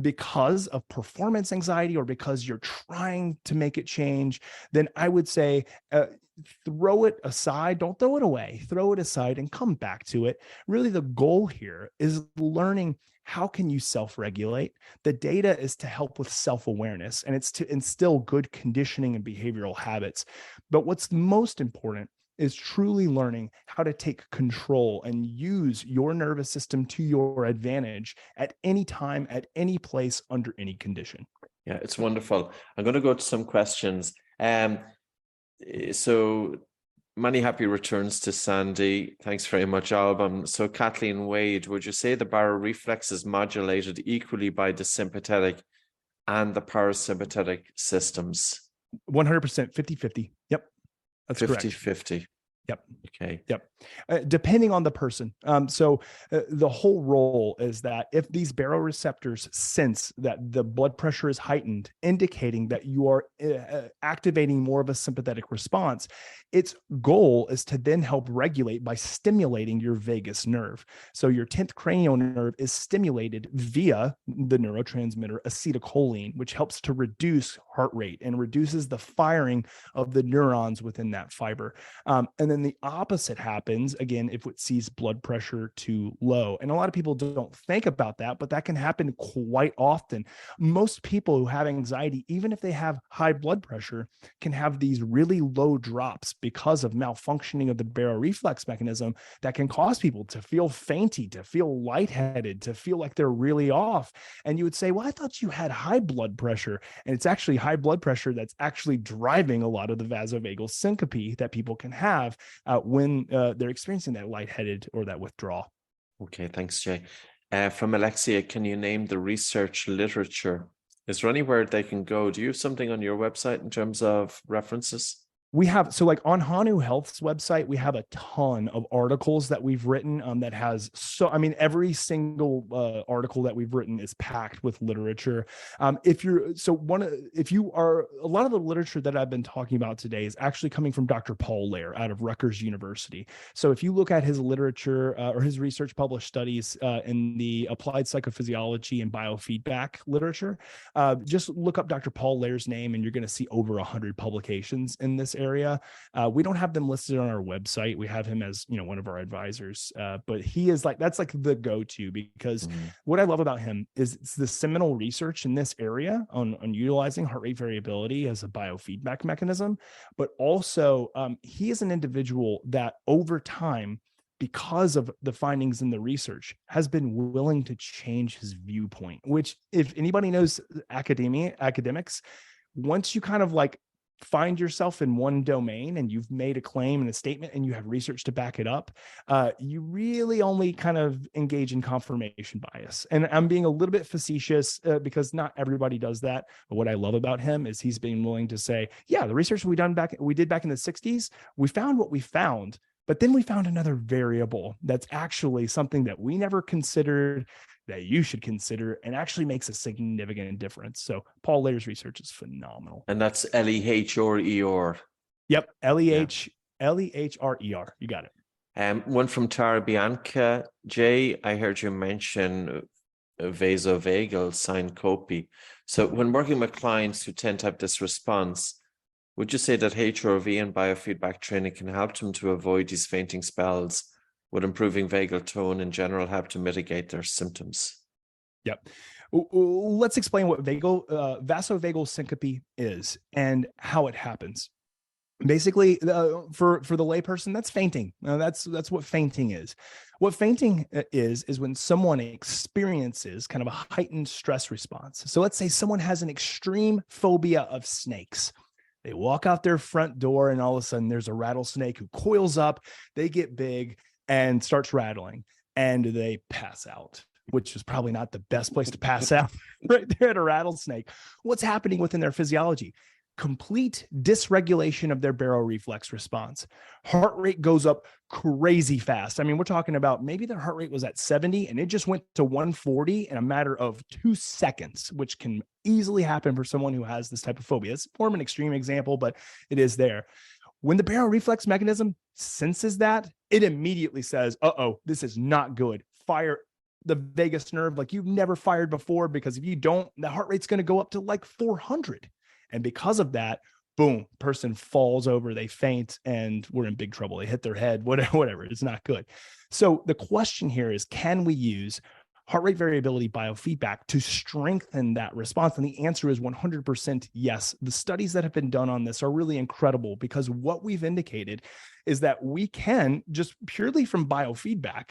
because of performance anxiety or because you're trying to make it change, then I would say, throw it aside. Don't throw it away. Throw it aside and come back to it. Really, the goal here is learning how can you self-regulate. The data is to help with self-awareness, and it's to instill good conditioning and behavioral habits. But what's most important is truly learning how to take control and use your nervous system to your advantage at any time, at any place, under any condition. Yeah, it's wonderful. I'm going to go to some questions. So many happy returns to Sandy. Thanks very much, Album. So Kathleen Wade, would you say the baroreflex is modulated equally by the sympathetic and the parasympathetic systems? 100%, 50-50. Yep. That's 50-50. Yep. Okay. Yep. Depending on the person. So the whole role is that if these baroreceptors sense that the blood pressure is heightened, indicating that you are activating more of a sympathetic response, its goal is to then help regulate by stimulating your vagus nerve. So your 10th cranial nerve is stimulated via the neurotransmitter acetylcholine, which helps to reduce heart rate and reduces the firing of the neurons within that fiber. And then the opposite happens, again, if it sees blood pressure too low. And a lot of people don't think about that, but that can happen quite often. Most people who have anxiety, even if they have high blood pressure, can have these really low drops because of malfunctioning of the baroreflex mechanism that can cause people to feel fainty, to feel lightheaded, to feel like they're really off. And you would say, well, I thought you had high blood pressure. And it's actually high blood pressure that's actually driving a lot of the vasovagal syncope that people can have when they're experiencing that lightheaded or that withdrawal. Okay, thanks, Jay. From Alexia, can you name the research literature? Is there anywhere they can go? Do you have something on your website in terms of references? We have, so like on Hanu Health's website, we have a ton of articles that we've written that has, so, I mean, every single article that we've written is packed with literature. If you are, a lot of the literature that I've been talking about today is actually coming from Dr. Paul Lair out of Rutgers University. So if you look at his literature or his research published studies in the applied psychophysiology and biofeedback literature, just look up Dr. Paul Lair's name and you're going to see over 100 publications in this area. We don't have them listed on our website. We have him as, one of our advisors, but he is that's like the go-to, because what I love about him is it's the seminal research in this area on utilizing heart rate variability as a biofeedback mechanism, but also he is an individual that over time, because of the findings in the research, has been willing to change his viewpoint, which, if anybody knows academics, once you kind of find yourself in one domain and you've made a claim and a statement and you have research to back it up, you really only kind of engage in confirmation bias. And I'm being a little bit facetious because not everybody does that. But what I love about him is he's being willing to say, yeah, the research we did back in the 60s, we found what we found, but then we found another variable that's actually something that we never considered, that you should consider, and actually makes a significant difference. So Paul Lair's research is phenomenal. And that's L-E-H-R-E-R. Yep, L-E-H-R-E-R. You got it. One from Tara Bianca. Jay, I heard you mention vasovagal syncope. So when working with clients who tend to have this response, would you say that HRV and biofeedback training can help them to avoid these fainting spells? Would improving vagal tone in general help to mitigate their symptoms? Yep. Let's explain what vasovagal syncope is and how it happens. Basically, for the layperson, that's fainting. That's what fainting is. What fainting is when someone experiences kind of a heightened stress response. So let's say someone has an extreme phobia of snakes. They walk out their front door and all of a sudden there's a rattlesnake who coils up, they get big and starts rattling, and they pass out, which is probably not the best place to pass out right there at a rattlesnake. What's happening within their physiology? Complete dysregulation of their baroreflex response. Heart rate goes up crazy fast. I mean, we're talking about maybe their heart rate was at 70 and it just went to 140 in a matter of 2 seconds, which can easily happen for someone who has this type of phobia. It's more of an extreme example, but it is there. When the baroreflex mechanism senses that, it immediately says, uh-oh, this is not good. Fire the vagus nerve like you've never fired before, because if you don't, the heart rate's going to go up to 400. And because of that, boom, person falls over, they faint, and we're in big trouble. They hit their head, whatever. It's not good. So the question here is, can we use heart rate variability biofeedback to strengthen that response? And the answer is 100% yes. The studies that have been done on this are really incredible, because what we've indicated is that we can, just purely from biofeedback,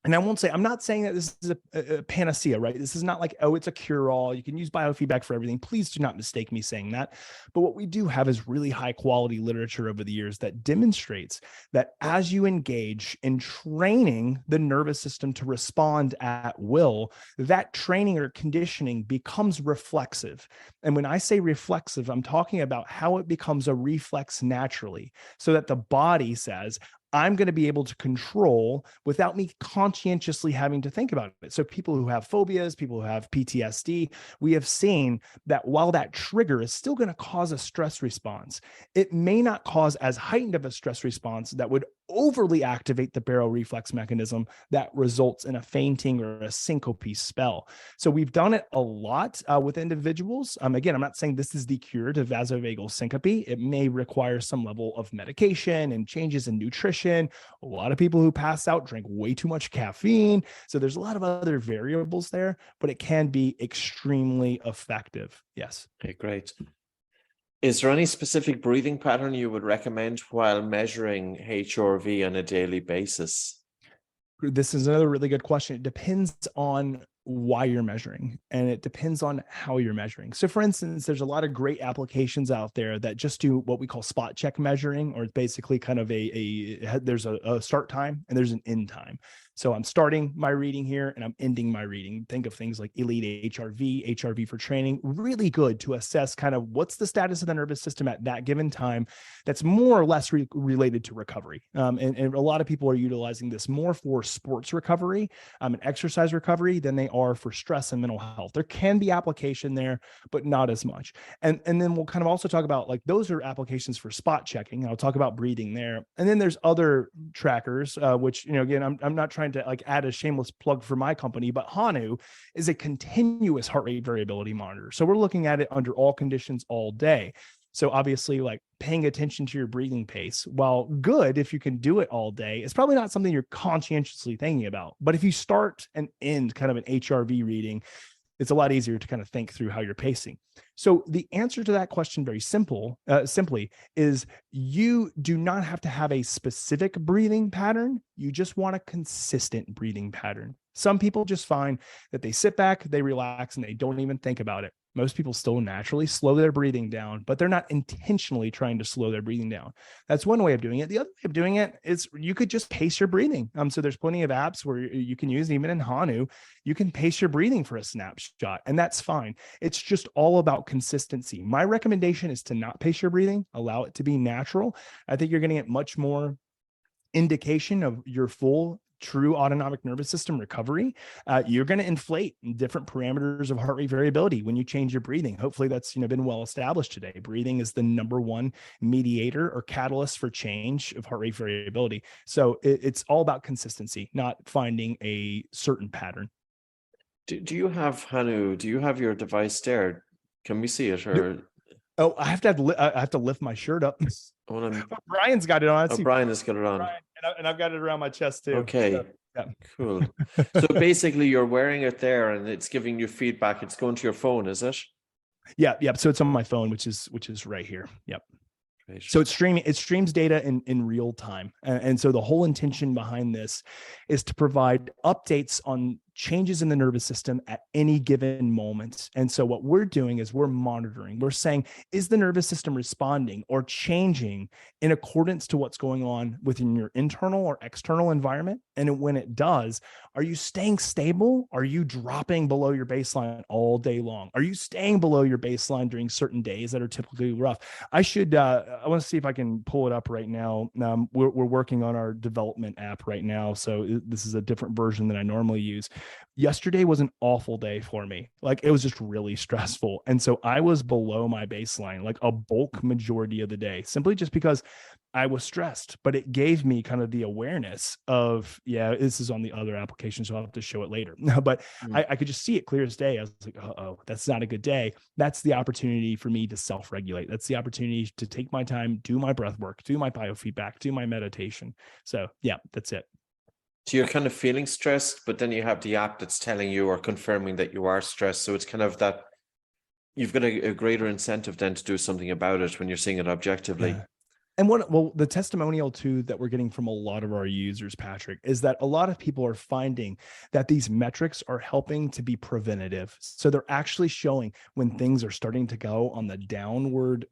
and I'm not saying that this is a panacea, right? This is not like, oh, it's a cure-all. You can use biofeedback for everything. Please do not mistake me saying that. But what we do have is really high quality literature over the years that demonstrates that as you engage in training the nervous system to respond at will, that training or conditioning becomes reflexive. And when I say reflexive, I'm talking about how it becomes a reflex naturally, so that the body says, I'm going to be able to control without me conscientiously having to think about it. So people who have phobias, people who have PTSD, we have seen that while that trigger is still going to cause a stress response, it may not cause as heightened of a stress response that would overly activate the baroreflex mechanism that results in a fainting or a syncope spell. So we've done it a lot with individuals. Again, I'm not saying this is the cure to vasovagal syncope. It may require some level of medication and changes in nutrition. A lot of people who pass out drink way too much caffeine. So there's a lot of other variables there, but it can be extremely effective. Yes. Okay, great. Is there any specific breathing pattern you would recommend while measuring HRV on a daily basis? This is another really good question. It depends on why you're measuring, and it depends on how you're measuring. So for instance, there's a lot of great applications out there that just do what we call spot check measuring, or it's basically kind of there's a start time and there's an end time. So I'm starting my reading here and I'm ending my reading. Think of things like Elite HRV for training, really good to assess kind of what's the status of the nervous system at that given time. That's more or less related to recovery. And a lot of people are utilizing this more for sports recovery and exercise recovery than they are for stress and mental health. There can be application there, but not as much. And then we'll kind of also talk about, like, those are applications for spot checking. I'll talk about breathing there. And then there's other trackers, which, again, I'm not trying to like add a shameless plug for my company, but Hanu is a continuous heart rate variability monitor. So we're looking at it under all conditions all day. So obviously, like, paying attention to your breathing pace, while good if you can do it all day, it's probably not something you're conscientiously thinking about. But if you start and end kind of an HRV reading, it's a lot easier to kind of think through how you're pacing. So the answer to that question, very simply, is you do not have to have a specific breathing pattern. You just want a consistent breathing pattern. Some people just find that they sit back, they relax, and they don't even think about it. Most people still naturally slow their breathing down, but they're not intentionally trying to slow their breathing down. That's one way of doing it. The other way of doing it is you could just pace your breathing. So there's plenty of apps where you can use, even in Hanu, you can pace your breathing for a snapshot, and that's fine. It's just all about consistency. My recommendation is to not pace your breathing, allow it to be natural. I think you're going to get much more indication of your full true autonomic nervous system recovery. You're going to inflate different parameters of heart rate variability when you change your breathing. Hopefully that's been well established today. Breathing is the number one mediator or catalyst for change of heart rate variability. So it's all about consistency, not finding a certain pattern. Do you have, Hanu, do you have your device there? Can we see it? Or Oh, I have to lift my shirt up. Brian's got it on. Brian has got it on. Brian, and I've got it around my chest too. Okay, so, yeah. Cool. So basically you're wearing it there and it's giving you feedback. It's going to your phone, is it? Yeah. So it's on my phone, which is right here. Yep. So it's streaming, it streams data in real time. And so the whole intention behind this is to provide updates on changes in the nervous system at any given moment. And so what we're doing is we're monitoring. We're saying, is the nervous system responding or changing in accordance to what's going on within your internal or external environment? And when it does, are you staying stable? Are you dropping below your baseline all day long? Are you staying below your baseline during certain days that are typically rough? I want to see if I can pull it up right now. We're working on our development app right now. So this is a different version than I normally use. Yesterday was an awful day for me. Like, it was just really stressful. And so I was below my baseline, like a bulk majority of the day, simply just because I was stressed. But it gave me kind of the awareness of, this is on the other application, so I'll have to show it later. But I could just see it clear as day. I was like, oh, that's not a good day. That's the opportunity for me to self-regulate. That's the opportunity to take my time, do my breath work, do my biofeedback, do my meditation. So yeah, that's it. So you're kind of feeling stressed, but then you have the app that's telling you or confirming that you are stressed. So it's kind of that you've got a greater incentive then to do something about it when you're seeing it objectively. Yeah. And the testimonial too that we're getting from a lot of our users, Patrick, is that a lot of people are finding that these metrics are helping to be preventative. So they're actually showing when things are starting to go on the downward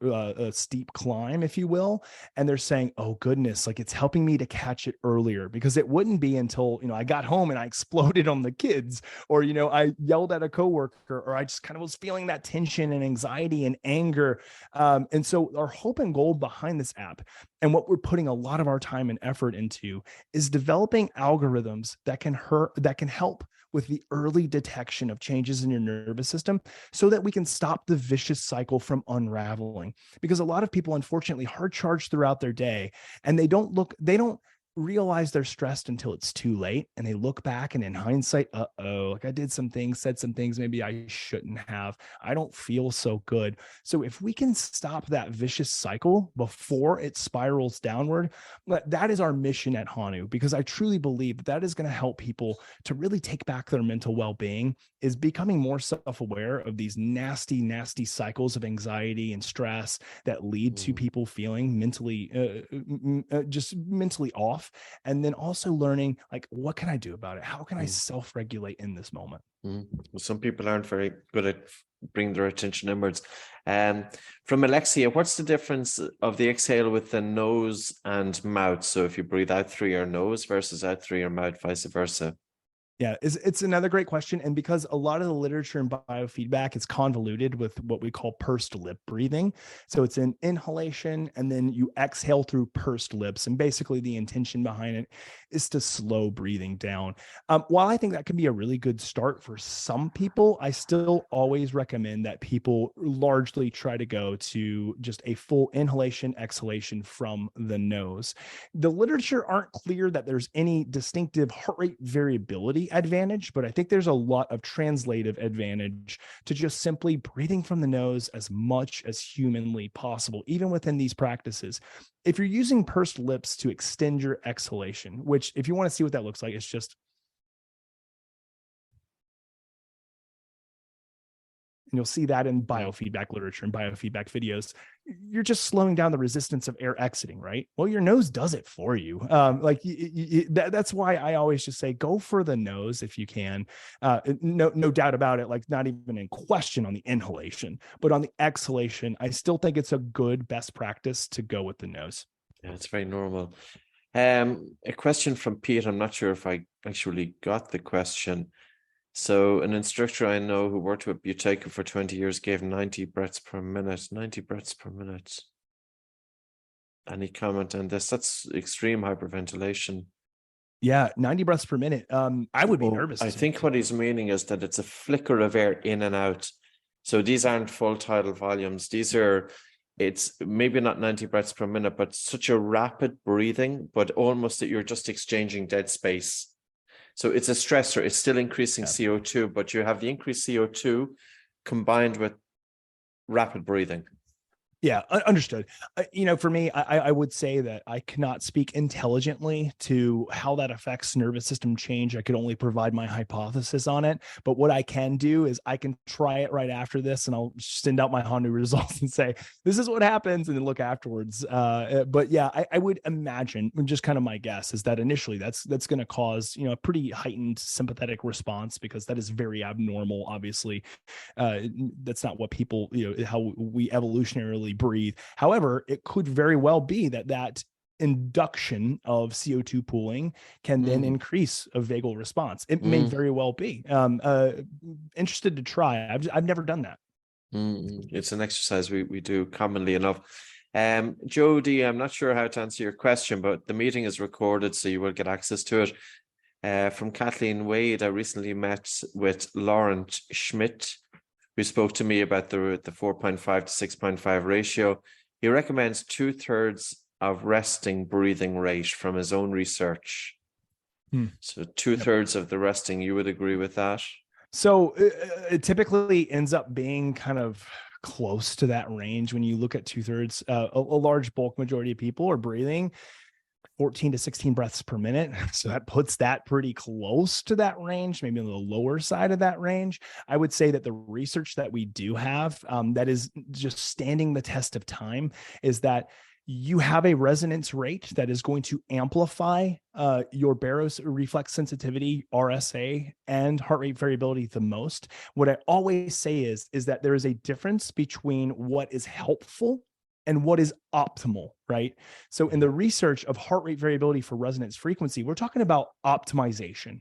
steep climb, if you will. And they're saying, oh goodness, like, it's helping me to catch it earlier, because it wouldn't be until, I got home and I exploded on the kids, or, I yelled at a coworker, or I just kind of was feeling that tension and anxiety and anger. And so our hope and goal behind this app, and what we're putting a lot of our time and effort into, is developing algorithms that can help with the early detection of changes in your nervous system, so that we can stop the vicious cycle from unraveling. Because a lot of people, unfortunately, hard charge throughout their day, and they don't realize they're stressed until it's too late. And they look back and in hindsight, like I did some things, said some things maybe I shouldn't have. I don't feel so good. So if we can stop that vicious cycle before it spirals downward, that is our mission at Hanu, because I truly believe that is going to help people to really take back their mental well-being, is becoming more self-aware of these nasty, nasty cycles of anxiety and stress that lead to people feeling mentally, just mentally off. And then also learning, like, what can I do about it? How can I self-regulate in this moment? Well, some people aren't very good at bringing their attention inwards. From Alexia, what's the difference of the exhale with the nose and mouth? So if you breathe out through your nose versus out through your mouth, vice versa. Yeah, it's another great question. And because a lot of the literature in biofeedback is convoluted with what we call pursed lip breathing. So it's an inhalation and then you exhale through pursed lips. And basically the intention behind it is to slow breathing down. While I think that can be a really good start for some people, I still always recommend that people largely try to go to just a full inhalation, exhalation from the nose. The literature aren't clear that there's any distinctive heart rate variability advantage, but I think there's a lot of translative advantage to just simply breathing from the nose as much as humanly possible, even within these practices. If you're using pursed lips to extend your exhalation, which if you want to see what that looks like, it's just, and you'll see that in biofeedback literature and biofeedback videos, you're just slowing down the resistance of air exiting, right? Well, your nose does it for you. That's why I always just say, go for the nose if you can. No doubt about it, like not even in question on the inhalation, but on the exhalation, I still think it's a good best practice to go with the nose. Yeah, it's very normal. A question from Pete. I'm not sure if I actually got the question. So an instructor I know who worked with Buteyko for 20 years gave 90 breaths per minute. Any comment on this? That's extreme hyperventilation. Yeah, 90 breaths per minute. I would be nervous. I think what he's meaning is that it's a flicker of air in and out. So these aren't full tidal volumes. It's maybe not 90 breaths per minute, but such a rapid breathing, but almost that you're just exchanging dead space. So it's a stressor. It's still increasing CO2, but you have the increased CO2 combined with rapid breathing. Yeah, understood. For me, I would say that I cannot speak intelligently to how that affects nervous system change. I could only provide my hypothesis on it. But what I can do is I can try it right after this and I'll send out my Hanu results and say, this is what happens, and then look afterwards. But yeah, I would imagine, just kind of my guess is that initially that's going to cause, a pretty heightened sympathetic response, because that is very abnormal. Obviously, that's not what people, how we evolutionarily breathe. However, it could very well be that induction of CO2 pooling can then increase a vagal response. It may very well be. Interested to try. I've never done that. It's an exercise we do commonly enough. Jody, I'm not sure how to answer your question, but the meeting is recorded, so you will get access to it. From Kathleen Wade, I recently met with Laurent Schmidt, who spoke to me about the 4.5 to 6.5 ratio. He recommends 2/3 of resting breathing rate from his own research. So 2/3 of the resting, you would agree with that? So it typically ends up being kind of close to that range when you look at 2/3. A large bulk majority of people are breathing 14 to 16 breaths per minute. So that puts that pretty close to that range, maybe on the lower side of that range. I would say that the research that we do have that is just standing the test of time is that you have a resonance rate that is going to amplify your baroreflex sensitivity, RSA, and heart rate variability the most. What I always say is that there is a difference between what is helpful and what is optimal, right? So in the research of heart rate variability for resonance frequency, we're talking about optimization.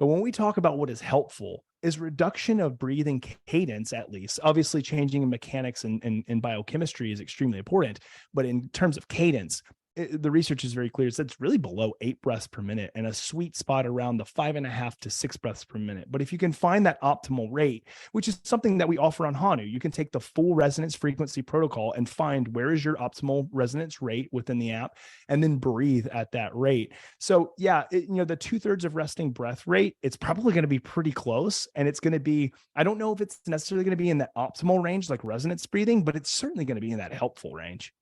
But when we talk about what is helpful, is reduction of breathing cadence, at least. Obviously, changing in mechanics and biochemistry is extremely important. But in terms of cadence, the research is very clear. It's really below 8 breaths per minute and a sweet spot around the 5.5 to 6 breaths per minute. But if you can find that optimal rate, which is something that we offer on Hanu, you can take the full resonance frequency protocol and find where is your optimal resonance rate within the app, and then breathe at that rate. So yeah, the 2/3 of resting breath rate, it's probably going to be pretty close. And it's going to be, I don't know if it's necessarily going to be in that optimal range, like resonance breathing, but it's certainly going to be in that helpful range.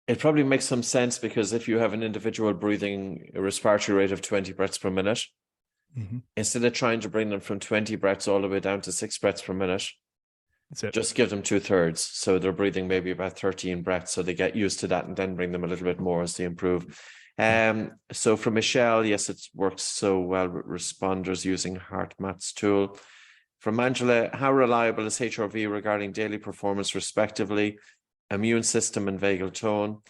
It probably makes some sense, because if you have an individual breathing a respiratory rate of 20 breaths per minute, instead of trying to bring them from 20 breaths all the way down to 6 breaths per minute, just give them 2/3. So they're breathing maybe about 13 breaths. So they get used to that, and then bring them a little bit more as they improve. So from Michelle, yes, it works so well with responders using HeartMath's tool. From Angela, how reliable is HRV regarding daily performance, respectively, immune system and vagal tone?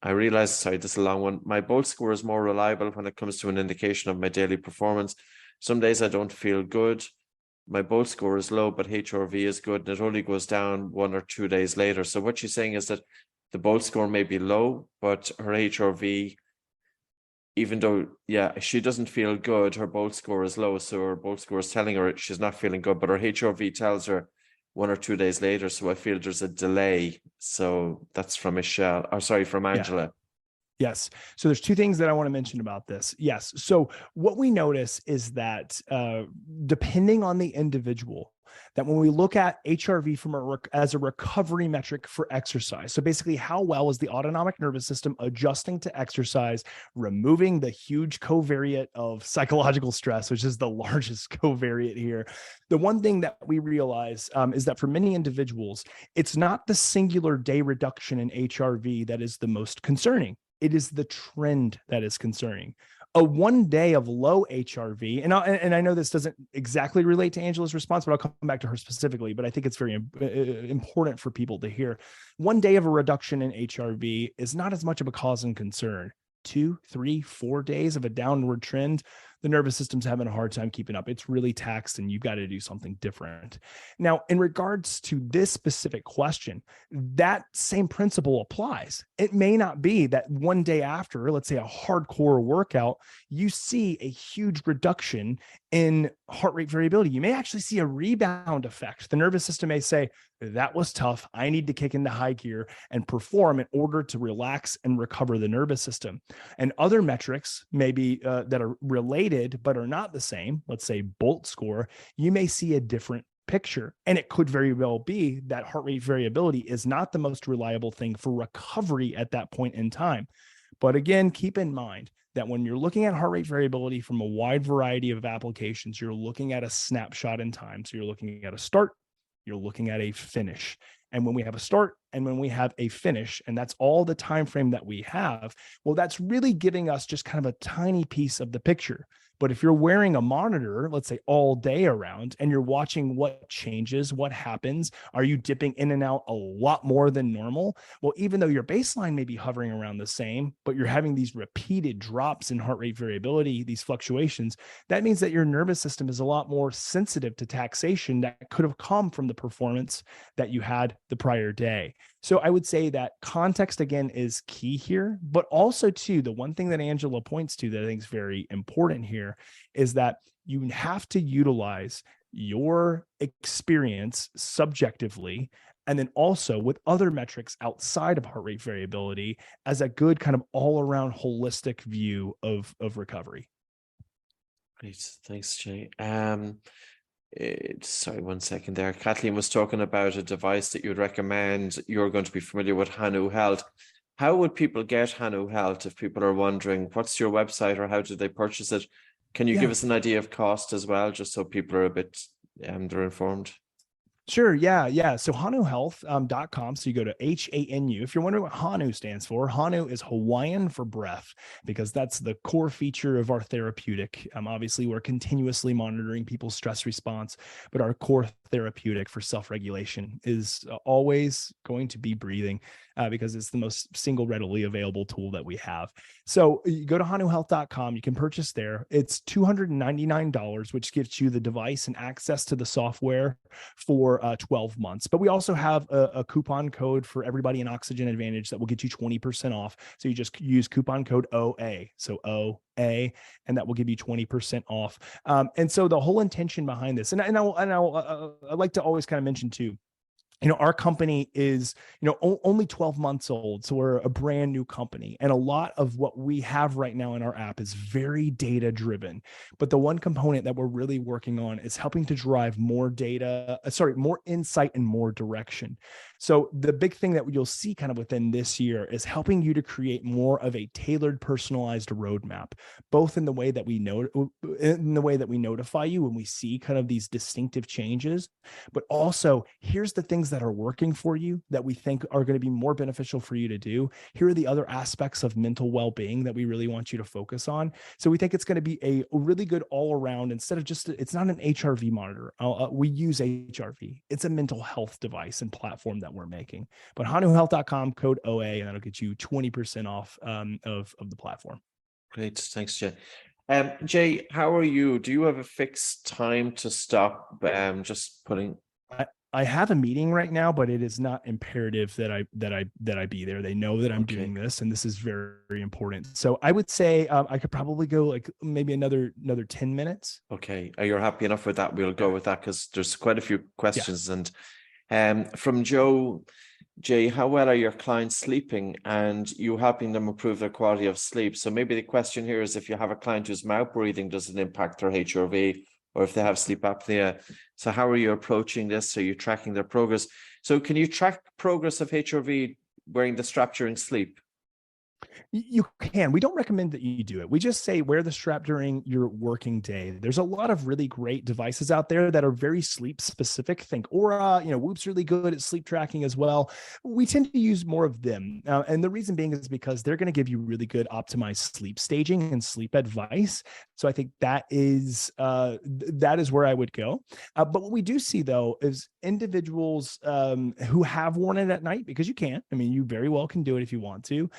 I realize, sorry, this is a long one. My Bolt score is more reliable when it comes to an indication of my daily performance. Some days I don't feel good. My Bolt score is low, but HRV is good, and it only goes down 1 or 2 days later. So what she's saying is that the Bolt score may be low, but her HRV, even though, she doesn't feel good, her Bolt score is low. So her Bolt score is telling her she's not feeling good, but her HRV tells her 1 or 2 days later. So I feel there's a delay. So that's from from Angela. Yes. So there's 2 things that I want to mention about this. Yes. So what we notice is that depending on the individual, that when we look at HRV as a recovery metric for exercise, so basically how well is the autonomic nervous system adjusting to exercise, removing the huge covariate of psychological stress, which is the largest covariate here. The one thing that we realize is that for many individuals, it's not the singular day reduction in HRV that is the most concerning. It is the trend that is concerning. A 1 day of low HRV, and I know this doesn't exactly relate to Angela's response, but I'll come back to her specifically, but I think it's very important for people to hear. 1 day of a reduction in HRV is not as much of a cause and concern. 2, 3, 4 days of a downward trend, the nervous system's having a hard time keeping up. It's really taxed, and you've got to do something different. Now, in regards to this specific question, that same principle applies. It may not be that 1 day after, let's say, a hardcore workout, you see a huge reduction in heart rate variability. You may actually see a rebound effect. The nervous system may say, that was tough. I need to kick into high gear and perform in order to relax and recover the nervous system. And other metrics maybe that are related but are not the same, let's say Bolt score, you may see a different picture. And it could very well be that heart rate variability is not the most reliable thing for recovery at that point in time. But again, keep in mind that when you're looking at heart rate variability from a wide variety of applications, you're looking at a snapshot in time. So you're looking at a start, you're looking at a finish. And when we have a start and when we have a finish, and that's all the time frame that we have, well, that's really giving us just kind of a tiny piece of the picture. But if you're wearing a monitor, let's say all day around, and you're watching what changes, what happens, are you dipping in and out a lot more than normal? Well, even though your baseline may be hovering around the same, but you're having these repeated drops in heart rate variability, these fluctuations, that means that your nervous system is a lot more sensitive to taxation that could have come from the performance that you had the prior day. So I would say that context, again, is key here, but also too, the one thing that Angela points to that I think is very important here is that you have to utilize your experience subjectively, and then also with other metrics outside of heart rate variability as a good kind of all around holistic view of recovery. Great. Thanks, Jay. Sorry, 1 second there. Kathleen was talking about a device that you would recommend. You're going to be familiar with Hanu Health. How would people get Hanu Health if people are wondering what's your website or how do they purchase it? Can you give us an idea of cost as well, just so people are a bit they're informed? Sure. Yeah. So hanuhealth.com. So you go to HANU. If you're wondering what Hanu stands for, Hanu is Hawaiian for breath, because that's the core feature of our therapeutic. Obviously, we're continuously monitoring people's stress response, but our core therapeutic for self-regulation is always going to be breathing, because it's the most single readily available tool that we have. So you go to hanuhealth.com. You can purchase there. It's $299, which gives you the device and access to the software for for 12 months. But we also have a coupon code for everybody in Oxygen Advantage that will get you 20% off. So you just use coupon code OA. So OA, and that will give you 20% off. And so the whole intention behind this, and I like to always kind of mention too, our company is, only 12 months old. So we're a brand new company. And a lot of what we have right now in our app is very data driven. But the one component that we're really working on is helping to drive more more insight and more direction. So the big thing that you'll see kind of within this year is helping you to create more of a tailored, personalized roadmap, both in the way that we notify you when we see kind of these distinctive changes, but also here's the things that are working for you that we think are going to be more beneficial for you to do. Here are the other aspects of mental well-being that we really want you to focus on. So we think it's going to be a really good all around, instead of it's not an HRV monitor. We use HRV. It's a mental health device and platform that we're making. But hanuhealth.com, code OA, and that'll get you 20% off of the platform. Great. Thanks, Jay. Jay, how are you? Do you have a fixed time to stop? Just putting. I have a meeting right now, but it is not imperative that I be there. They know that I'm doing this, and this is very, very important. So I would say I could probably go like maybe another 10 minutes. Okay. You're happy enough with that? We'll go with that because there's quite a few questions. Yeah. And from Joe, Jay, how well are your clients sleeping, and you helping them improve their quality of sleep? So maybe the question here is, if you have a client who's mouth breathing, does it impact their HRV? Or if they have sleep apnea. So how are you approaching this? Are you tracking their progress? So can you track progress of HRV wearing the strap during sleep? You can. We don't recommend that you do it. We just say wear the strap during your working day. There's a lot of really great devices out there that are very sleep specific. Think Aura, Whoop's really good at sleep tracking as well. We tend to use more of them. And the reason being is because they're going to give you really good optimized sleep staging and sleep advice. So I think that is where I would go. But what we do see though is individuals who have worn it at night, because you can. I mean, you very well can do it if you want to.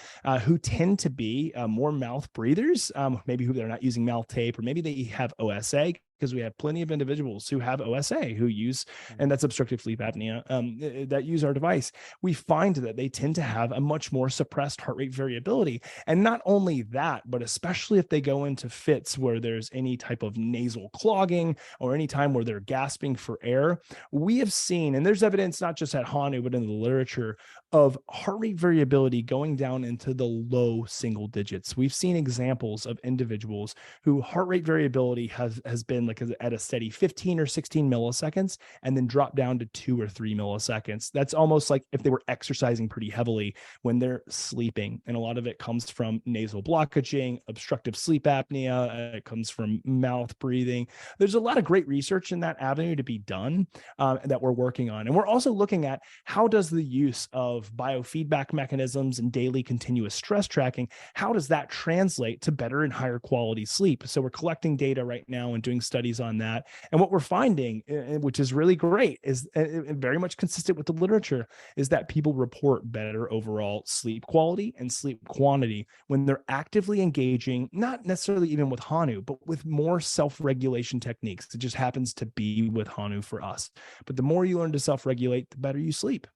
Who tend to be more mouth breathers, maybe who they're not using mouth tape, or maybe they have OSA, because we have plenty of individuals who have OSA who use, and that's obstructive sleep apnea, that use our device. We find that they tend to have a much more suppressed heart rate variability. And not only that, but especially if they go into fits where there's any type of nasal clogging or any time where they're gasping for air, we have seen, and there's evidence not just at Hanu, but in the literature, of heart rate variability going down into the low single digits. We've seen examples of individuals who heart rate variability has been like at a steady 15 or 16 milliseconds and then drop down to 2 or 3 milliseconds. That's almost like if they were exercising pretty heavily when they're sleeping. And a lot of it comes from nasal blockaging, obstructive sleep apnea. It comes from mouth breathing. There's a lot of great research in that avenue to be done that we're working on. And we're also looking at how does the use of biofeedback mechanisms and daily continuous stress tracking, how does that translate to better and higher quality sleep? So we're collecting data right now and doing studies on that. And what we're finding, which is really great, is very much consistent with the literature, is that people report better overall sleep quality and sleep quantity when they're actively engaging, not necessarily even with Hanu, but with more self-regulation techniques. It just happens to be with Hanu for us. But the more you learn to self-regulate, the better you sleep.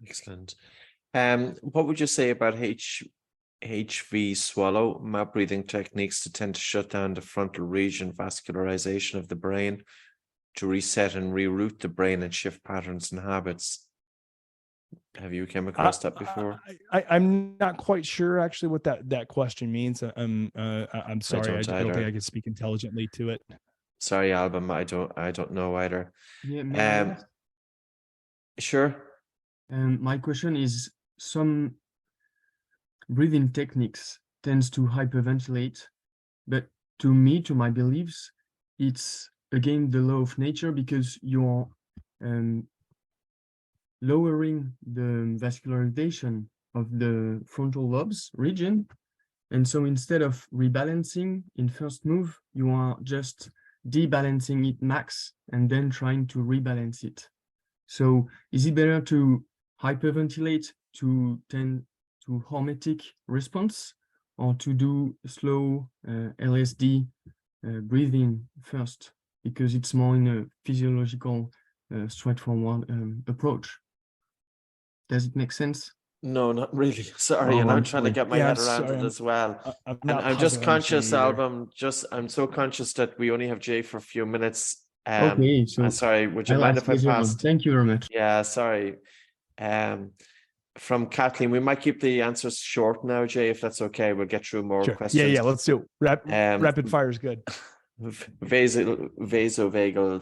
Excellent. What would you say about HV swallow, mouth breathing techniques that tend to shut down the frontal region vascularization of the brain to reset and reroute the brain and shift patterns and habits? Have you come across that before? I'm not quite sure actually what that question means. I'm sorry. I don't think I can speak intelligently to it. Sorry, Album. I don't know either. Yeah. Sure. My question is, some breathing techniques tends to hyperventilate, but to my beliefs, it's again the law of nature, because you're lowering the vascularization of the frontal lobes region. And so instead of rebalancing in first move, you are just debalancing it max and then trying to rebalance it. So is it better to hyperventilate to tend to hormetic response, or to do slow LSD breathing first, because it's more in a physiological straightforward approach. Does it make sense? No, not really. Sorry, and I'm trying to get my head around it as well. And I'm just conscious, I'm so conscious that we only have Jay for a few minutes. Okay, so I'm sorry, would you mind if I passed? Thank you very much. Yeah, sorry. From Kathleen, we might keep the answers short now, Jay, if that's okay. We'll get through more questions. Yeah, let's do it. Rapid fire is good. Vasovagal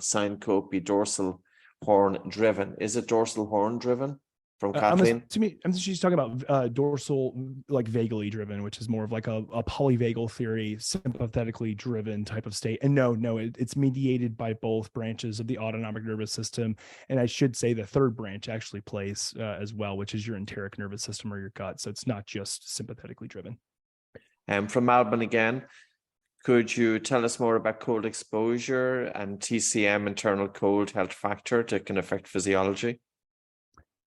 syncope, dorsal horn driven. Is it dorsal horn driven? From Kathleen? I'm she's talking about dorsal, like vagally driven, which is more of like a polyvagal theory, sympathetically driven type of state. And no, it's mediated by both branches of the autonomic nervous system. And I should say the third branch actually plays as well, which is your enteric nervous system or your gut. So it's not just sympathetically driven. From Melbourne again, could you tell us more about cold exposure and TCM, internal cold health factor, that can affect physiology?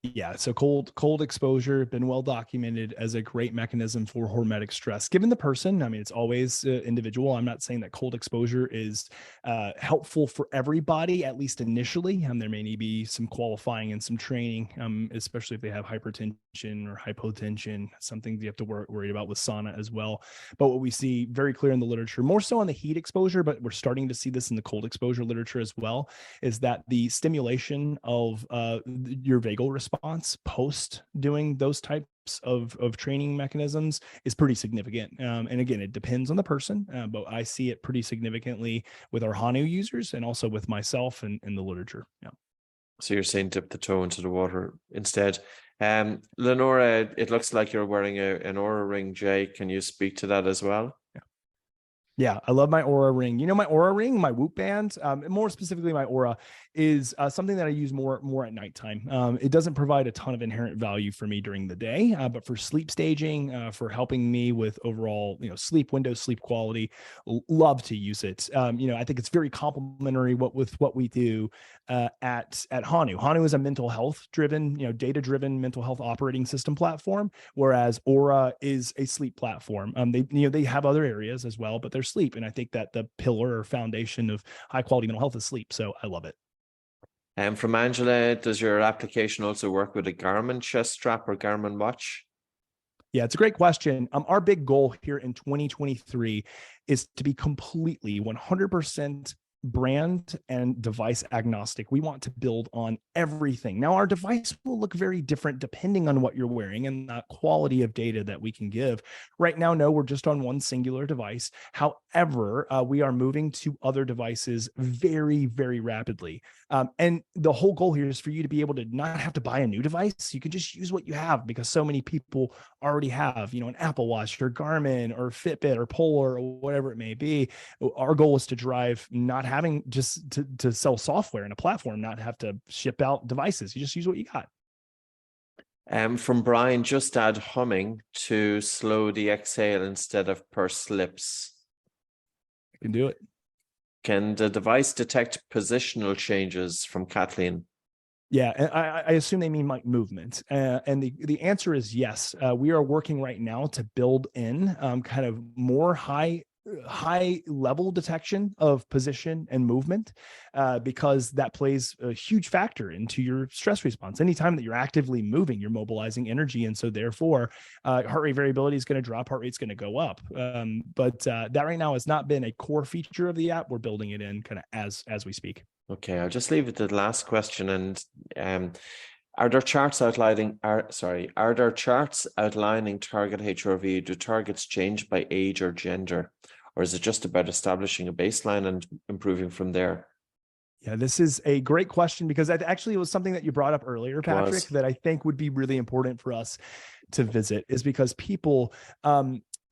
Yeah, so cold exposure been well documented as a great mechanism for hormetic stress. Given the person, I mean, it's always individual. I'm not saying that cold exposure is helpful for everybody, at least initially. There may need to be some qualifying and some training, especially if they have hypertension or hypotension, something you have to worry about with sauna as well. But what we see very clear in the literature, more so on the heat exposure, but we're starting to see this in the cold exposure literature as well, is that the stimulation of your vagal response post doing those types of training mechanisms is pretty significant. And again, it depends on the person, but I see it pretty significantly with our Hanu users and also with myself and in the literature. Yeah. So you're saying dip the toe into the water instead. Lenora, it looks like you're wearing an Oura ring, Jay. Can you speak to that as well? Yeah, I love my Oura ring. You know, my Oura ring, my Whoop band, more specifically my Oura, is something that I use more at nighttime. It doesn't provide a ton of inherent value for me during the day, but for sleep staging, for helping me with overall, sleep windows, sleep quality, love to use it. I think it's very complementary with what we do at Hanu. Hanu is a mental health driven, data driven mental health operating system platform, whereas Oura is a sleep platform. They have other areas as well, but they're sleep. And I think that the pillar or foundation of high quality mental health is sleep. So I love it. And from Angela, does your application also work with a Garmin chest strap or Garmin watch? Yeah, it's a great question. Our big goal here in 2023 is to be completely 100% brand and device agnostic. We want to build on everything. Now, our device will look very different depending on what you're wearing and the quality of data that we can give. Right now, no, we're just on one singular device. However, we are moving to other devices very, very rapidly. And the whole goal here is for you to be able to not have to buy a new device. You can just use what you have because so many people already have, an Apple Watch or Garmin or Fitbit or Polar or whatever it may be. Our goal is to drive not having just to sell software and a platform, not have to ship out devices. You just use what you got. From Brian, just add humming to slow the exhale instead of pursed lips. You can do it. Can the device detect positional changes? From Kathleen? Yeah, and I assume they mean like movement. And the answer is yes. We are working right now to build in kind of more high level detection of position and movement, because that plays a huge factor into your stress response. Anytime that you're actively moving, you're mobilizing energy. And so therefore, heart rate variability is going to drop, heart rate's going to go up. But that right now has not been a core feature of the app. We're building it in kind of as we speak. Okay, I'll just leave it to the last question. And are there charts outlining target HRV? Do targets change by age or gender? Or is it just about establishing a baseline and improving from there? Yeah, this is a great question because it was something that you brought up earlier, Patrick, that I think would be really important for us to visit, is because people,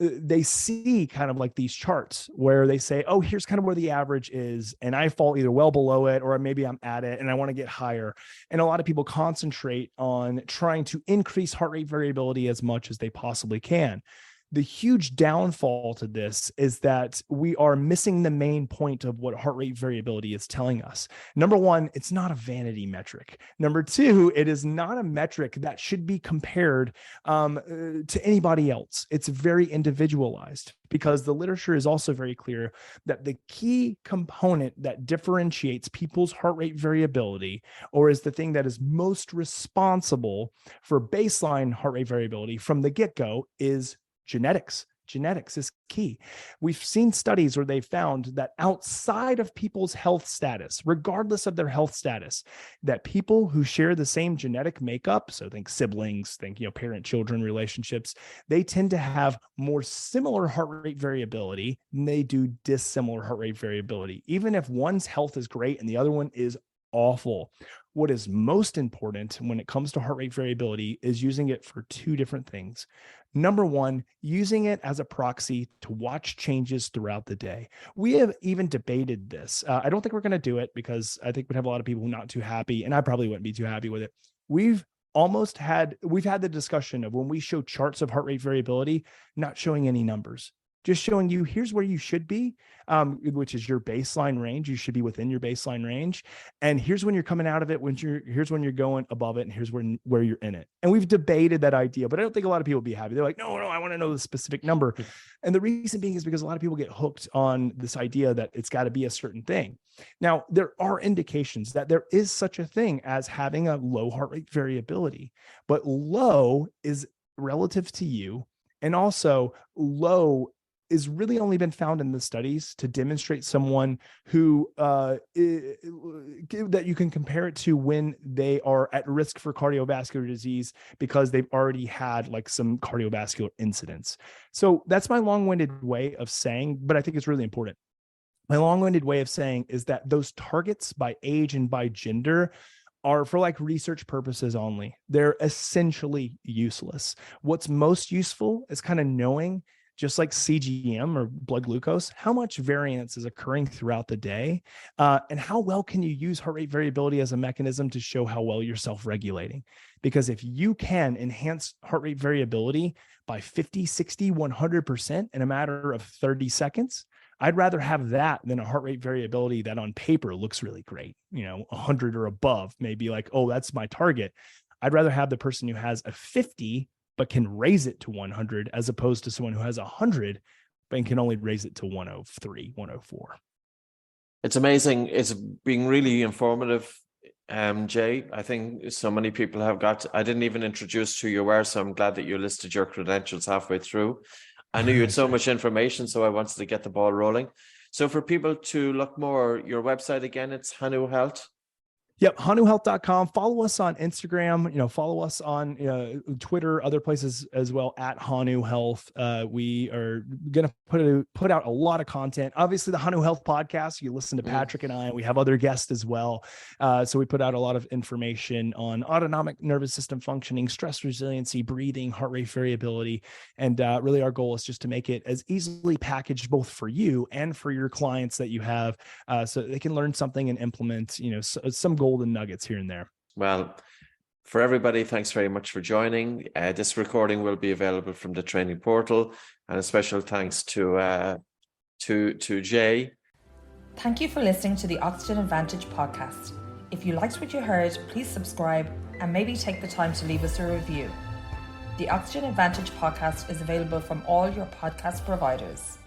they see kind of like these charts where they say, oh, here's kind of where the average is, and I fall either well below it or maybe I'm at it and I want to get higher. And a lot of people concentrate on trying to increase heart rate variability as much as they possibly can. The huge downfall to this is that we are missing the main point of what heart rate variability is telling us. Number one, it's not a vanity metric. Number two, it is not a metric that should be compared to anybody else. It's very individualized, because the literature is also very clear that the key component that differentiates people's heart rate variability, or is the thing that is most responsible for baseline heart rate variability from the get-go, is genetics. Genetics is key. We've seen studies where they found that outside of people's health status, regardless of their health status, that people who share the same genetic makeup, so think siblings, think, parent-children relationships, they tend to have more similar heart rate variability than they do dissimilar heart rate variability, even if one's health is great and the other one is awful. What is most important when it comes to heart rate variability is using it for two different things. Number one, using it as a proxy to watch changes throughout the day. We have even debated this. I don't think we're going to do it because I think we'd have a lot of people who are not too happy, and I probably wouldn't be too happy with it. We've had the discussion of when we show charts of heart rate variability, not showing any numbers, just showing you here's where you should be, which is your baseline range. You should be within your baseline range. And here's when you're coming out of it, here's when you're going above it, and here's where you're in it. And we've debated that idea, but I don't think a lot of people would be happy. They're like, no, I want to know the specific number. And the reason being is because a lot of people get hooked on this idea that it's got to be a certain thing. Now, there are indications that there is such a thing as having a low heart rate variability, but low is relative to you. And also low is really only been found in the studies to demonstrate someone who that you can compare it to when they are at risk for cardiovascular disease because they've already had like some cardiovascular incidents. So that's my long-winded way of saying, but I think it's really important. My long-winded way of saying is that those targets by age and by gender are for like research purposes only. They're essentially useless. What's most useful is kind of knowing, just like CGM or blood glucose, how much variance is occurring throughout the day, and how well can you use heart rate variability as a mechanism to show how well you're self-regulating. Because if you can enhance heart rate variability by 50, 60, 100% in a matter of 30 seconds, I'd rather have that than a heart rate variability that on paper looks really great. 100 or above may be like, oh, that's my target. I'd rather have the person who has a 50 but can raise it to 100 as opposed to someone who has 100 but can only raise it to 103, 104. It's amazing. It's being really informative, Jay. I think so many people I didn't even introduce who you were, so I'm glad that you listed your credentials halfway through. I knew you had so much information, so I wanted to get the ball rolling. So for people to look more, your website again, it's Hanu Health. Yep, HanuHealth.com. Follow us on Instagram, follow us on Twitter, other places as well, at Hanu Health. We are going to put out a lot of content. Obviously, the Hanu Health podcast, you listen to Patrick and I, we have other guests as well. So we put out a lot of information on autonomic nervous system functioning, stress resiliency, breathing, heart rate variability. And really our goal is just to make it as easily packaged both for you and for your clients that you have, so they can learn something and implement, some golden nuggets here and there. Well, for everybody, thanks very much for joining. This recording will be available from the training portal, and a special thanks to Jay. Thank you for listening to the Oxygen Advantage podcast. If you liked what you heard, please subscribe and maybe take the time to leave us a review. The Oxygen Advantage podcast is available from all your podcast providers.